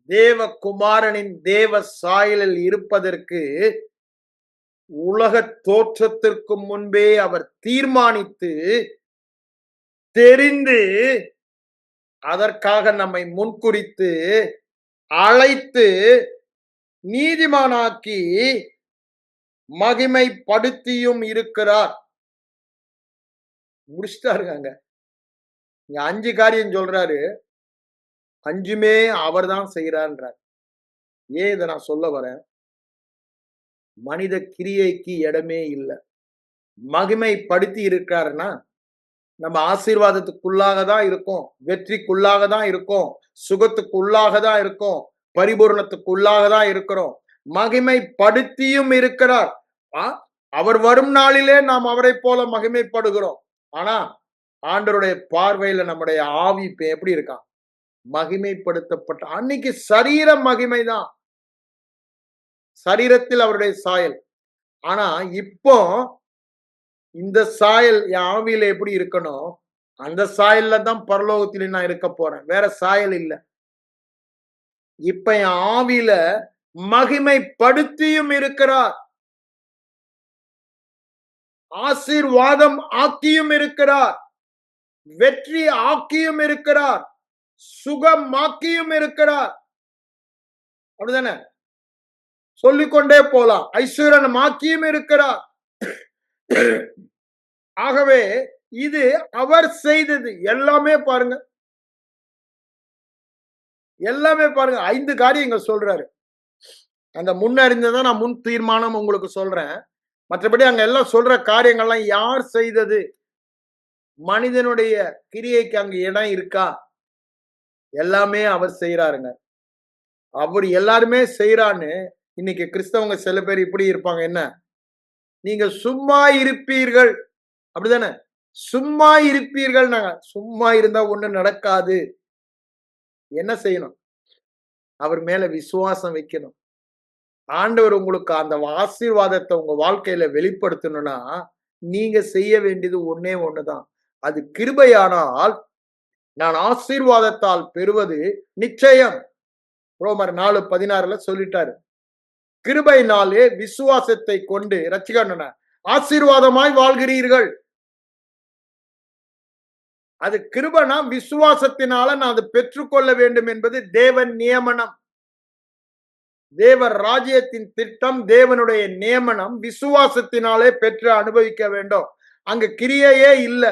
Speaker 1: தேவகுமாரனின் தேவ சாயலில் இருப்பதற்கு உலக தோற்றத்திற்கு முன்பே அவர் தீர்மானித்து தெரிந்து அதற்காக நம்மை முன்குறித்து அழைத்து நீதிமானாக்கி மகிமைப்படுத்தியும் இருக்கிறார். முடிச்சிட்டாருங்க. 5 காரியம் சொல்றாரு. 5மே அவர் தான் செய்யறான்றார். ஏன் இதை நான் சொல்ல வரேன்? மனித கிரியைக்கு இடமே இல்லை. மகிமைப்படுத்தி இருக்கிறாருன்னா நம்ம ஆசீர்வாதத்துக்குள்ளாக தான் இருக்கோம், வெற்றிக்குள்ளாக தான் இருக்கோம், சுகத்துக்குள்ளாக தான் இருக்கோம், பரிபூரணத்துக்குள்ளாக தான் இருக்கிறோம். மகிமைப்படுத்தியும் இருக்கிறார். அவர் வரும் நாளிலே நாம் அவரை போல மகிமைப்படுகிறோம். ஆனா ஆண்டவருடைய பார்வையில நம்முடைய ஆவி இப்ப எப்படி இருக்கான்? மகிமைப்படுத்தப்பட்ட அன்னைக்கு சரீர மகிமைதான், சரீரத்தில் அவருடைய சாயல். ஆனா இப்போ இந்த சாயல் என் ஆவியில எப்படி இருக்கணும், அந்த சாயல்ல தான் பரலோகத்தில் நான் இருக்க போறேன். வேற சாயல் இல்ல. இப்ப என் ஆவியில மகிமைப்படுத்தியும் இருக்கிறார், ஆசீர்வாதம் ஆக்கியும் இருக்கிறார், வெற்றி ஆக்கியும் இருக்கிறார், சுகமாக்கியும் இருக்கிறார். அப்படிதானே? சொல்லிக்கொண்டே போலாம். ஐஸ்வர்யன் ஆக்கியும் இருக்கிறார். ஆகவே இது அவர் செய்தது. எல்லாமே பாருங்க, எல்லாமே பாருங்க. 5 காரியங்கள் சொல்றாரு. அந்த முன்னறிந்ததை நான் முன் தீர்மானம் உங்களுக்கு சொல்றேன். மற்றபடி அங்க எல்லாம் சொல்ற காரியங்கள்லாம் யார் செய்தது? மனிதனுடைய கிரியைக்கு அங்க இடம் இருக்கா? எல்லாமே அவர் செய்யறாருங்க. அவர் எல்லாருமே செய்யறான்னு இன்னைக்கு கிறிஸ்தவங்க சில பேர் இப்படி இருப்பாங்க. என்ன, நீங்க சும்மா இருப்பீர்கள், அப்படிதானே? சும்மா இருப்பீர்கள். நாங்க சும்மா இருந்தா ஒண்ணு நடக்காது. என்ன செய்யணும்? அவர் மேல விசுவாசம் வைக்கணும். ஆண்டவர் உங்களுக்கு அந்த ஆசீர்வாதத்தை உங்க வாழ்க்கையில வெளிப்படுத்தணும்னா நீங்க செய்ய வேண்டியது ஒன்னே ஒண்ணுதான். அது கிருபையானால் நான் ஆசீர்வாதத்தால் பெறுவது நிச்சயம். ரோமர் 4:16 சொல்லிட்டாரு. கிருபையினாலே விசுவாசத்தை கொண்டு ரட்சிக்கணும், ஆசீர்வாதமாய் வாழ்கிறீர்கள். அது கிருபைனா விசுவாசத்தினால நான் அதை பெற்றுக்கொள்ள வேண்டும் என்பது தேவன் நியமனம். தேவ ராஜ்யத்தின் திட்டம், தேவனுடைய நியமனம் விசுவாசத்தினாலே பெற்று அனுபவிக்க வேண்டும். அங்க கிரியையே இல்ல.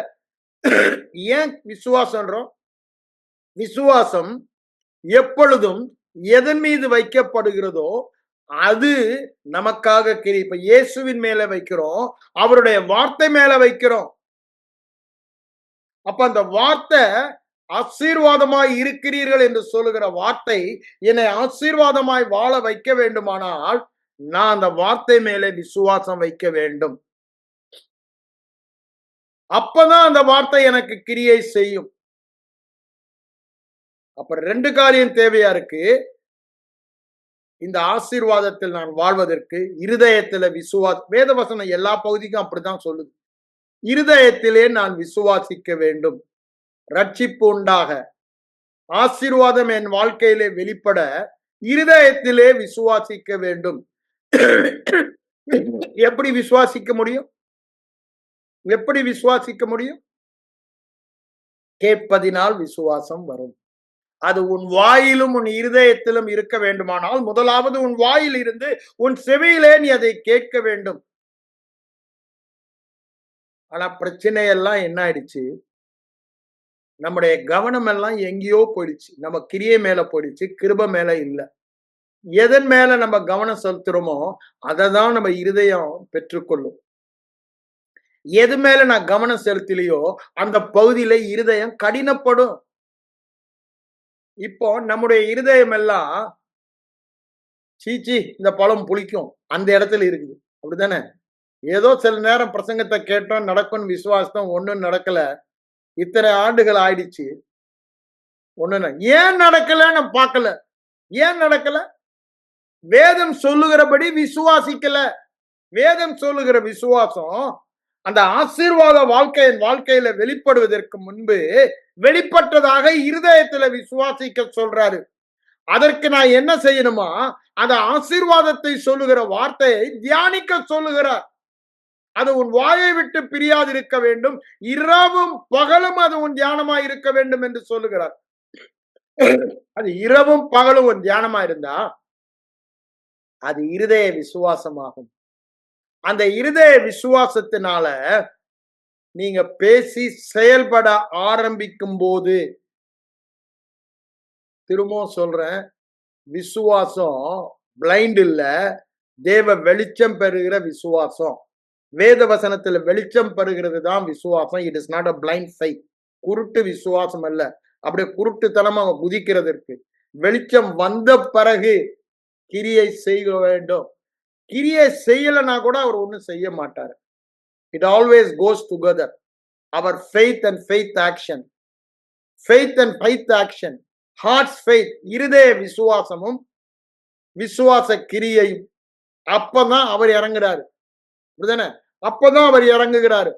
Speaker 1: ஏன் விசுவாசம்ன்றோம்? விசுவாசம் எப்பொழுதும் எதன் மீது வைக்கப்படுகிறதோ அது நமக்காக கிரி. இப்ப இயேசுவின் மேல வைக்கிறோம், அவருடைய வார்த்தை மேல வைக்கிறோம். அப்ப அந்த வார்த்தை ஆசீர்வாதமாய் இருக்கிறீர்கள் என்று சொல்லுகிற வார்த்தை என்னை ஆசீர்வாதமாய் வாழ வைக்க வேண்டுமானால் நான் அந்த வார்த்தை மேலே விசுவாசம் வைக்க வேண்டும். அப்பதான் அந்த வார்த்தை எனக்கு கிரியை செய்யும். அப்ப 2 காரியம் தேவையா இருக்கு. இந்த ஆசீர்வாதத்தில் நான் வாழ்வதற்கு இருதயத்துல வேதவசனம் எல்லா பகுதிக்கும் அப்படித்தான் சொல்லுது. இருதயத்திலே நான் விசுவாசிக்க வேண்டும். ரட்சிப்பு உண்டாக, ஆசீர்வாதம் என் வாழ்க்கையிலே வெளிப்பட இருதயத்திலே விசுவாசிக்க வேண்டும். எப்படி விசுவாசிக்க முடியும்? எப்படி விசுவாசிக்க முடியும்? கேட்பதினால் விசுவாசம் வரும். அது உன் வாயிலும் உன் இருதயத்திலும் இருக்க வேண்டுமானால் முதலாவது உன் வாயில் இருந்து உன் செவியிலே நீ அதை கேட்க வேண்டும். ஆனா பிரச்சனை எல்லாம் என்ன ஆயிடுச்சு? நம்முடைய கவனம் எல்லாம் எங்கேயோ போயிடுச்சு. நம்ம கிரியை மேல போயிடுச்சு, கிருபை மேல இல்ல. எதன் மேல நம்ம கவனம் செலுத்துறோமோ அதை தான் நம்ம இருதயம் பெற்றுக்கொள்ளும். எது மேல நான் கவனம் செலுத்தலையோ அந்த பகுதியில இருதயம் கடினப்படும். இப்போ நம்முடைய இருதயம் எல்லாம் சீச்சி இந்த பழம் புளிக்கும் அந்த இடத்துல இருக்குது. அப்படித்தானே? ஏதோ சில நேரம் பிரசங்கத்தை கேட்டோம், நடக்கும் விசுவாசம், ஒண்ணும் நடக்கல. இத்தனை ஆண்டுகள் ஆயிடுச்சு, ஒண்ணு ஏன் நடக்கலன்னு பார்க்கல. ஏன் நடக்கல? வேதம் சொல்லுகிறபடி விசுவாசிக்கல. வேதம் சொல்லுகிற விசுவாசம் அந்த ஆசீர்வாத வாழ்க்கையில வெளிப்படுவதற்கு முன்பு வெளிப்பட்டதாக இருதயத்துல விசுவாசிக்க சொல்றாரு. அதற்கு நான் என்ன செய்யணுமா? அந்த ஆசீர்வாதத்தை சொல்லுகிற வார்த்தையை தியானிக்க சொல்லுகிறார். அது உன் வாயை விட்டு பிரியாதிருக்க வேண்டும், இரவும் பகலும் அது உன் தியானமாய் இருக்க வேண்டும் என்று சொல்லுகிறார். அது இரவும் பகலும் உன் தியானமா இருந்தா அது இருதய விசுவாசமாகும். அந்த இருதய விசுவாசத்தினால நீங்க பேசி செயல்பட ஆரம்பிக்கும் போது, திரும்பவும் சொல்றேன், விசுவாசம் பிளைண்ட் இல்ல, தேவ வெளிச்சம் பெறுகிற விசுவாசம். வேத வசனத்துல வெளிச்சம் பெறுகிறது தான் விசுவாசம். It is not a blind faith. குருட்டு விசுவாசம் அல்ல. அப்படியே குருட்டுத்தனமா குதிக்கிறதற்கு. வெளிச்சம் வந்த பிறகு கிரியை செய்ய வேண்டும். கிரியை செய்யலைன்னா கூட அவர் ஒன்றும் செய்ய மாட்டார். It always goes together. அவர் faith and faith action, faith and faith action, hearts faith, இருதய விசுவாசமும் விசுவாச கிரியையும். அப்பதான் அவர் இறங்குறாரு. அப்பதான் அவர் இறங்குகிறாரு.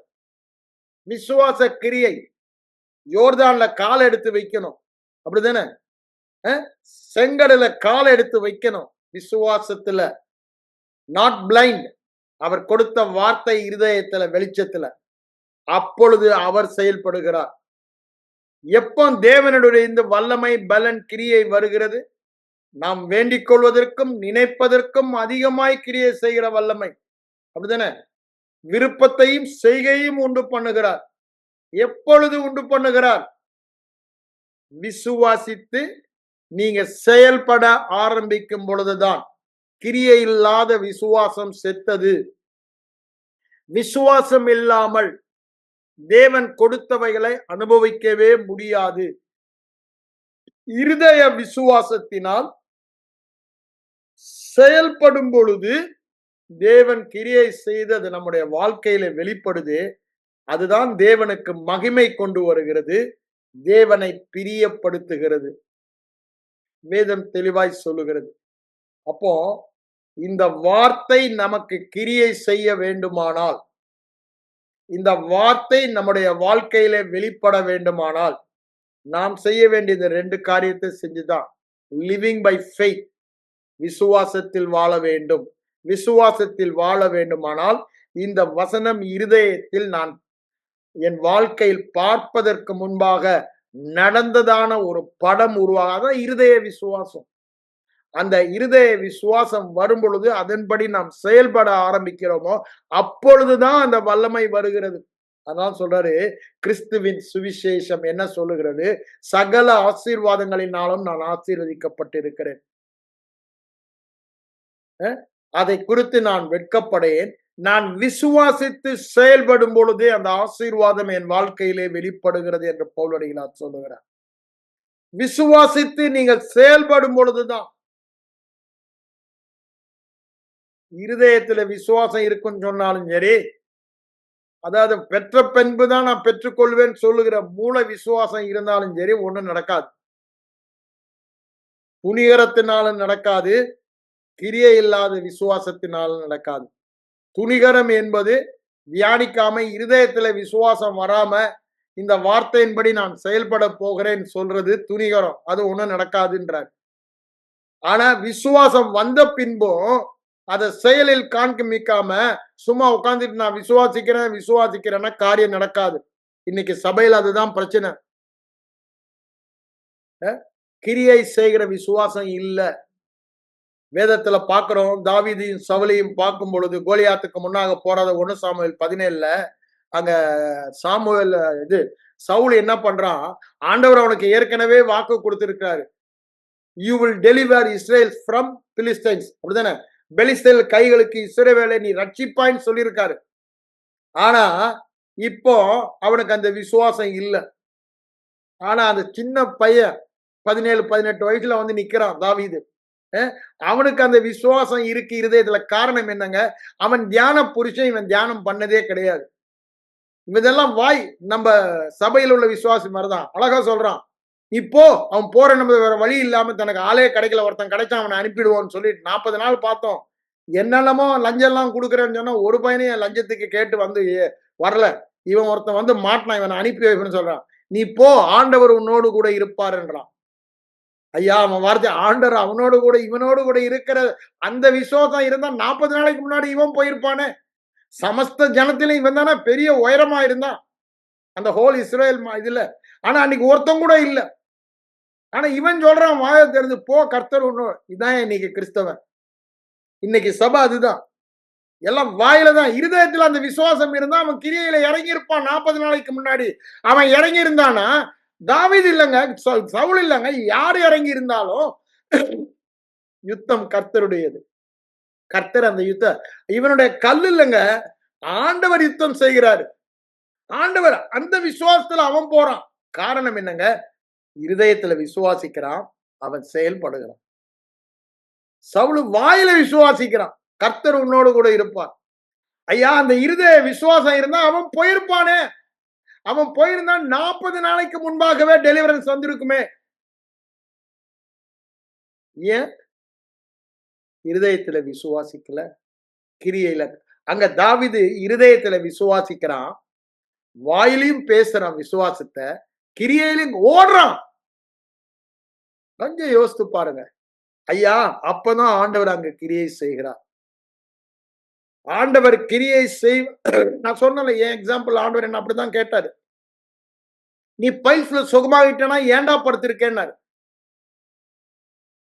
Speaker 1: விசுவாச கிரியை. யோர்தான்ல கால் எடுத்து வைக்கணும், அப்படிதானே? செங்கடல கால் எடுத்து வைக்கணும் விசுவாசத்துல. Not blind. அவர் கொடுத்த வார்த்தை இருதயத்துல, வெளிச்சத்துல. அப்பொழுது அவர் செயல்படுகிறார். எப்போ தேவனுடைய இந்த வல்லமை, பலன், கிரியை வருகிறது? நாம் வேண்டிக் கொள்வதற்கும் நினைப்பதற்கும் அதிகமாய் கிரியை செய்கிற வல்லமை, அப்படிதானே? விருப்பத்தையும் செய்கையும் உண்டு பண்ணுகிறார். எப்பொழுது உண்டு பண்ணுகிறார்? விசுவாசித்து நீங்க செயல்பட ஆரம்பிக்கும் பொழுதுதான். கிரியை இல்லாத விசுவாசம் செத்தது. விசுவாசம் இல்லாமல் தேவன் கொடுத்தவைகளை அனுபவிக்கவே முடியாது. இருதய விசுவாசத்தினால் செயல்படும் பொழுது தேவன் கிரியை செய்து அது நம்முடைய வாழ்க்கையில வெளிப்படுது. அதுதான் தேவனுக்கு மகிமை கொண்டு வருகிறது, தேவனை பிரியப்படுத்துகிறது. வேதம் தெளிவாய் சொல்லுகிறது. அப்போ இந்த வார்த்தை நமக்கு கிரியை செய்ய வேண்டுமானால், இந்த வார்த்தை நம்முடைய வாழ்க்கையில வெளிப்பட வேண்டுமானால், நாம் செய்ய வேண்டியது 2 காரியத்தை செஞ்சுதான். லிவிங் பை ஃபெய்த், விசுவாசத்தில் வாழ வேண்டும். விசுவாசத்தில் வாழ வேண்டுமானால் இந்த வசனம் இருதயத்தில் நான் என் வாழ்க்கையில் பார்ப்பதற்கு முன்பாக நடந்ததான ஒரு படம் உருவாகாத இருதய விசுவாசம். அந்த இருதய விசுவாசம் வரும் பொழுது அதன்படி நாம் செயல்பட ஆரம்பிக்கிறோமோ அப்பொழுதுதான் அந்த வல்லமை வருகிறது. அதான் சொல்றாரு, கிறிஸ்துவின் சுவிசேஷம் என்ன சொல்லுகிறது? சகல ஆசீர்வாதங்களினாலும் நான் ஆசீர்வதிக்கப்பட்டிருக்கிறேன். அதை குறித்து நான் வெட்கப்படேன். நான் விசுவாசித்து செயல்படும் பொழுதே அந்த ஆசீர்வாதம் என் வாழ்க்கையிலே வெளிப்படுகிறது என்று பவுலடிகளார் சொல்லுகிறார். விசுவாசித்து நீங்கள் செயல்படும் பொழுதுதான். இருதயத்துல விசுவாசம் இருக்குன்னு சொன்னாலும் சரி, அதாவது பெற்ற பின்புதான் நான் பெற்றுக்கொள்வேன் சொல்லுகிற மூல விசுவாசம் இருந்தாலும் சரி, ஒண்ணும் நடக்காது. துணிகரத்தினாலும் நடக்காது, கிரியை இல்லாத விசுவாசத்தினாலும் நடக்காது. துணிகரம் என்பது தியானிக்காம இருதயத்துல விசுவாசம் வராம இந்த வார்த்தையின்படி நான் செயல்பட போகிறேன் சொல்றது துணிகரம். அது ஒண்ணும் நடக்காதுன்றார். ஆனா விசுவாசம் வந்த பின்பும் அதை செயலில் காண்பிக்காம சும்மா உட்கார்ந்துட்டு நான் விசுவாசிக்கிறேன்னா காரியம் நடக்காது. இன்னைக்கு சபையில் அதுதான் பிரச்சனை. கிரியை செய்கிற விசுவாசம் இல்ல. வேதத்துல பாக்குறோம், தாவீதையும் சவுலையும் பார்க்கும் பொழுது கோலியாத்துக்கு முன்னாக போறாத 1 சாமுவேல் 17ல அங்க சாமுவேல் சவுல் என்ன பண்றான்? ஆண்டவர் அவனுக்கு ஏற்கனவே வாக்கு கொடுத்திருக்காரு, you will deliver Israel from Philistines, அப்படிதானே? பெலிஸ்தேல் கைகளுக்கு இஸ்ரவேலை நீ ரட்சிப்பாய்ன்னு சொல்லியிருக்காரு. ஆனா இப்போ அவனுக்கு அந்த விசுவாசம் இல்ல. ஆனா அந்த சின்ன பையன் 17-18 வயசுல வந்து நிக்கிறான் தாவீது. அவனுக்கு அந்த விசுவாசம் இருக்கு இருதயத்துல. காரணம் என்னங்க? அவன் தியான புருஷன், இவன் தியானம் பண்ணதே கிடையாது. இதெல்லாம் வாய் நம்ம சபையில் உள்ள விசுவாசி மாதிரிதான். அழகா சொல்றான், இப்போ அவன் போற நம்ம வேற வழி இல்லாம தனக்கு ஆளே கிடைக்கல, ஒருத்தன் கிடைச்சா அவனை அனுப்பிடுவோம்னு சொல்லிட்டு 40 நாள் பார்த்தோம். என்னென்னமோ லஞ்சம் எல்லாம் கொடுக்குறேன்னு சொன்னா ஒரு பையனையும் லஞ்சத்துக்கு கேட்டு வந்து வரல. இவன் ஒருத்தன் வந்து மாட்டினான், இவனை அனுப்பி வைப்பேன்னு சொல்றான். நீ போ, ஆண்டவர் உன்னோடு கூட இருப்பாருன்றான். ஐயா, அவன் வார்த்தை ஆண்டவர் அவனோடு கூட இவனோடு கூட இருக்கிற அந்த விசுவாசம் இருந்தா 40 நாளைக்கு முன்னாடி இவன் போயிருப்பானே. சமஸ்த ஜனத்திலும் இவன் தானே பெரிய உயரமா இருந்தான் அந்த ஹோல் இஸ்ரேல் இதுல. ஆனா அன்னைக்கு ஒருத்தம் கூட இல்ல. ஆனா இவன் சொல்றான் வாயை தெரிஞ்சு போ, கர்த்தர் ஒண்ணு. இதான் இன்னைக்கு கிறிஸ்தவன், இன்னைக்கு சபை அதுதான். எல்லாம் வாயில தான். இருதயத்துல அந்த விசுவாசம் இருந்தா அவன் கிரியையில இறங்கி இருப்பான். 40 நாளைக்கு முன்னாடி அவன் இறங்கி இருந்தானா, தாவீது இல்லைங்க, சவுல் இல்லைங்க, யார் இறங்கி இருந்தாலும் யுத்தம் கர்த்தருடையது. கர்த்தர் அந்த யுத்த இவனுடைய கல் இல்லைங்க, ஆண்டவர் யுத்தம் செய்கிறாரு. ஆண்டவர் அந்த விசுவாசத்துல அவன் போறான். காரணம் என்னங்க? இருதயத்துல விசுவாசிக்கிறான், அவன் செயல்படுகிறான். சவுலு வாயில விசுவாசிக்கிறான், கர்த்தர் உன்னோடு கூட இருப்பார். ஐயா, அந்த இருதய விசுவாசம் இருந்தா அவன் போயிருப்பானே. அவன் போயிருந்தான் 40 நாளைக்கு முன்பாகவே டெலிவரன்ஸ் வந்திருக்குமே. ஏன் இருதயத்துல விசுவாசிக்கல? கிரியையில. அங்க தாவீது இருதயத்துல விசுவாசிக்கிறான், வாயிலையும் பேசுறான் விசுவாசத்தை, கிரியையிலும் ஓடுறான். கொஞ்சம் யோசித்து பாருங்க ஐயா. அப்பதான் ஆண்டவர் அங்க கிரியை செய்கிறார். ஆண்டவர் கிரியை செய் நான் சொன்னல, என் எக்ஸாம்பிள் ஆண்டவர் என்ன அப்படிதான் கேட்டாரு. நீ பைல்ஸ்ல சுகமாகிட்டனா ஏன்டா படுத்திருக்கேன்னாரு.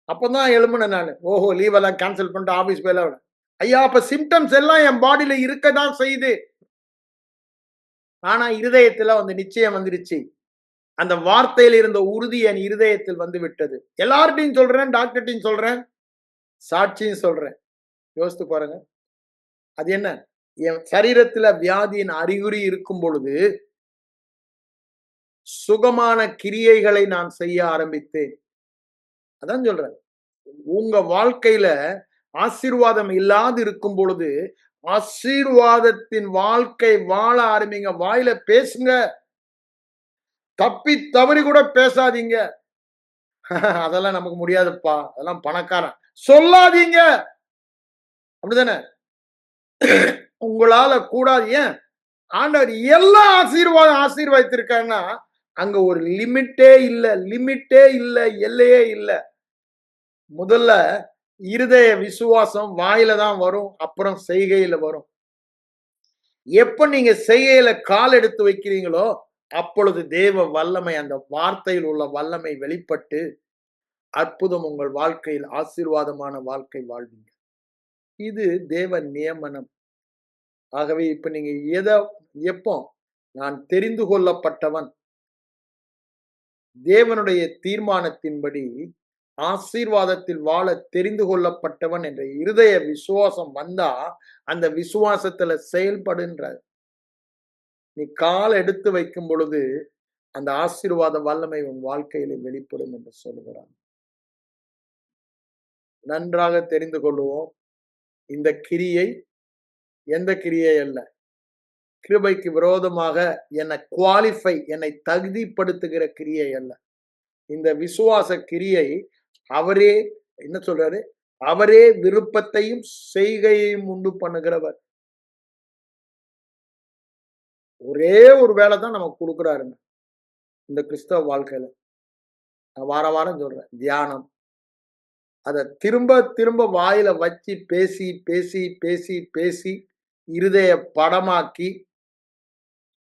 Speaker 1: அப்பதான் எழும்புனேன் நானு. ஓஹோ, லீவ் எல்லாம் கேன்சல் பண்ணிட்டு ஆபீஸ் போயில. ஐயா, அப்ப சிம்டம்ஸ் எல்லாம் என் பாடியில இருக்கதான் செய்யுது. ஆனா இருதயத்துல வந்து நிச்சயம் வந்துருச்சு. அந்த வார்த்தையில் இருந்த உறுதி என் இருதயத்தில் வந்து விட்டது. எல்லார்ட்டையும் சொல்றேன், டாக்டர்ட்டையும் சொல்றேன், சாட்சியும் சொல்றேன். யோசித்து பாருங்க. அது என்ன? என் சரீரத்துல வியாதியின் அறிகுறி இருக்கும் பொழுது சுகமான கிரியைகளை நான் செய்ய ஆரம்பித்தேன். அதான் சொல்றேன். உங்க வாழ்க்கையில ஆசீர்வாதம் இல்லாது இருக்கும் பொழுது ஆசீர்வாதத்தின் வாழ்க்கை வாழ ஆரம்பிங்க. வாயில பேசுங்க, தப்பி தவறி கூட பேசாதீங்க. அதெல்லாம் நமக்கு முடியாதுப்பா, அதெல்லாம் பணக்காரன் சொல்லாதீங்க. அப்படிதானே? உங்களால கூடாது. ஏன்? ஆண்டவர் எல்லா ஆசீர்வாதம் ஆசீர்வதித்திருக்காருன்னா அங்க ஒரு லிமிட்டே இல்ல, லிமிட்டே இல்ல, எல்லையே இல்ல. முதல்ல இருதய விசுவாசம் வாயில தான் வரும், அப்புறம் செய்கையில வரும். எப்ப நீங்க செய்கையில கால் எடுத்து வைக்கிறீங்களோ அப்பொழுது தேவ வல்லமை, அந்த வார்த்தையில் உள்ள வல்லமை வெளிப்பட்டு அற்புதம் உங்கள் வாழ்க்கையில் ஆசீர்வாதமான வாழ்க்கை வாழ்வீங்க. இது தேவ நியமனம். ஆகவே இப்ப நீங்க எப்போ நான் தெரிந்து கொள்ளப்பட்டவன், தேவனுடைய தீர்மானத்தின்படி ஆசீர்வாதத்தில் வாழ தெரிந்து கொள்ளப்பட்டவன் என்ற இருதய விசுவாசம் வந்தா அந்த விசுவாசத்துல செயல்படுன்ற. நீ கால் எடுத்து வைக்கும் பொழுது அந்த ஆசீர்வாத வல்லமை உன் வாழ்க்கையில வெளிப்படும் என்று சொல்லுகிறான். நன்றாக தெரிந்து கொள்வோம். இந்த கிரியை எந்த கிரியை அல்ல, கிருபைக்கு விரோதமாக என்னை தகுதிப்படுத்துகிற கிரியை அல்ல. இந்த விசுவாச கிரியை அவரே என்ன சொல்றாரு? அவரே விருப்பத்தையும் செய்கையையும் உண்டு பண்ணுகிறவர். ஒரே ஒரு வேலை தான் நமக்கு கொடுக்குறாருங்க இந்த கிறிஸ்தவ வாழ்க்கையில. நான் வார வாரம் சொல்றேன், தியானம். அதை திரும்ப திரும்ப வாயில வச்சு பேசி பேசி பேசி பேசி இருதய படமாக்கி,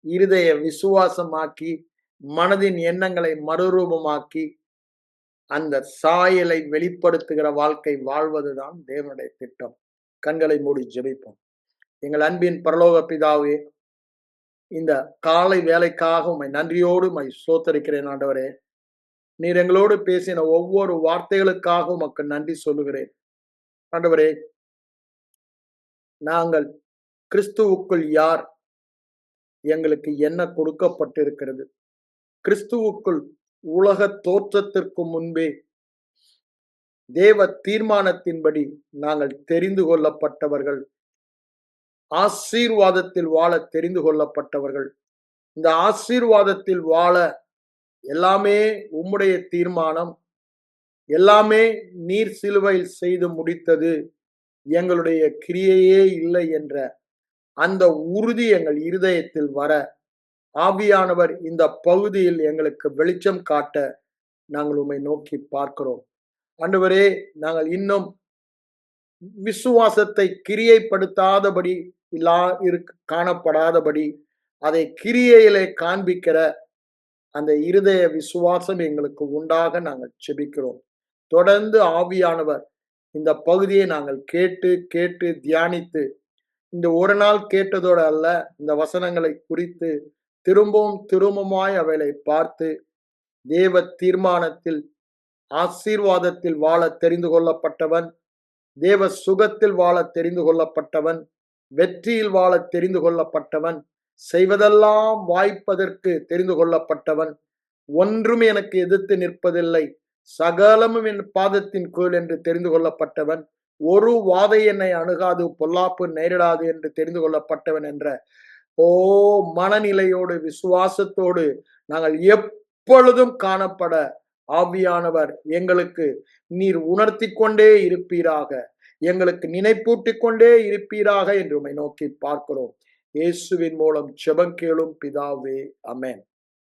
Speaker 1: இருதய விசுவாசமாக்கி, மனதின் எண்ணங்களை மறுரூபமாக்கி அந்த சாயலை வெளிப்படுத்துகிற வாழ்க்கை வாழ்வதுதான் தேவனுடைய திட்டம். கண்களை மூடி ஜெபிப்போம். எங்கள் அன்பின் பரலோக பிதாவே, இந்த காலை வேலைக்காக உம்மை நன்றியோடு உம்மை ஸ்தோத்தரிக்கிறேன் ஆண்டவரே. நீர் எங்களோடு பேசின ஒவ்வொரு வார்த்தைகளுக்காக உமக்கு நன்றி சொல்லுகிறேன் ஆண்டவரே. நாங்கள் கிறிஸ்துவுக்குள் யார், எங்களுக்கு என்ன கொடுக்கப்பட்டிருக்கிறது? கிறிஸ்துவுக்குள் உலக தோற்றத்திற்கு முன்பே தேவ தீர்மானத்தின்படி நாங்கள் தெரிந்து கொள்ளப்பட்டவர்கள், ஆசீர்வாதத்தில் வாழ தெரிந்து கொள்ளப்பட்டவர்கள். இந்த ஆசீர்வாதத்தில் வாழ எல்லாமே உம்முடைய தீர்மானம், எல்லாமே நீர் சிலுவையில் செய்து முடித்தது, எங்களுடைய கிரியையே இல்லை என்ற அந்த உறுதி எங்கள் இருதயத்தில் வர ஆவியானவர் இந்த பகுதியில் எங்களுக்கு வெளிச்சம் காட்ட நாங்கள் உம்மை நோக்கி பார்க்கிறோம் ஆண்டவரே. நாங்கள் இன்னும் விசுவாசத்தை கிரியைப்படுத்தாதபடி காணப்படாதபடி அதை கிரியையிலே காண்பிக்கிற அந்த இருதய விசுவாசம் எங்களுக்கு உண்டாக நாங்கள் செபிக்கிறோம். தொடர்ந்து ஆவியானவர் இந்த பகுதியை நாங்கள் கேட்டு கேட்டு தியானித்து, இந்த ஒரு நாள் கேட்டதோடு அல்ல, இந்த வசனங்களை குறித்து திரும்பவும் திரும்பமாய் அவைகளை பார்த்து தேவ தீர்மானத்தில் ஆசீர்வாதத்தில் வாழ தெரிந்து கொள்ளப்பட்டவன், தேவ சுகத்தில் வாழ தெரிந்து கொள்ளப்பட்டவன், வெற்றியில் வாழ தெரிந்து கொள்ளப்பட்டவன், செய்வதெல்லாம் வாய்ப்பதற்கு தெரிந்து கொள்ளப்பட்டவன், ஒன்றும் எனக்கு எதிர்த்து நிற்பதில்லை, சகலமும் என் பாதத்தின் கீழ் என்று தெரிந்து கொள்ளப்பட்டவன், ஒரு வாதை என்னை அணுகாது, பொல்லாப்பு நேரிடாது என்று தெரிந்து கொள்ளப்பட்டவன் என்ற மனநிலையோடு விசுவாசத்தோடு நாங்கள் எப்பொழுதும் காணப்பட ஆவியானவர் எங்களுக்கு நீர் உணர்த்தி கொண்டே இருப்பீராக, எங்களுக்கு நினைப்பூட்டிக் கொண்டே இருப்பீராக என்று உம்மை நோக்கி பார்க்கிறோம். இயேசுவின் மூலம் ஜெபம் கேளும் பிதாவே, ஆமென்.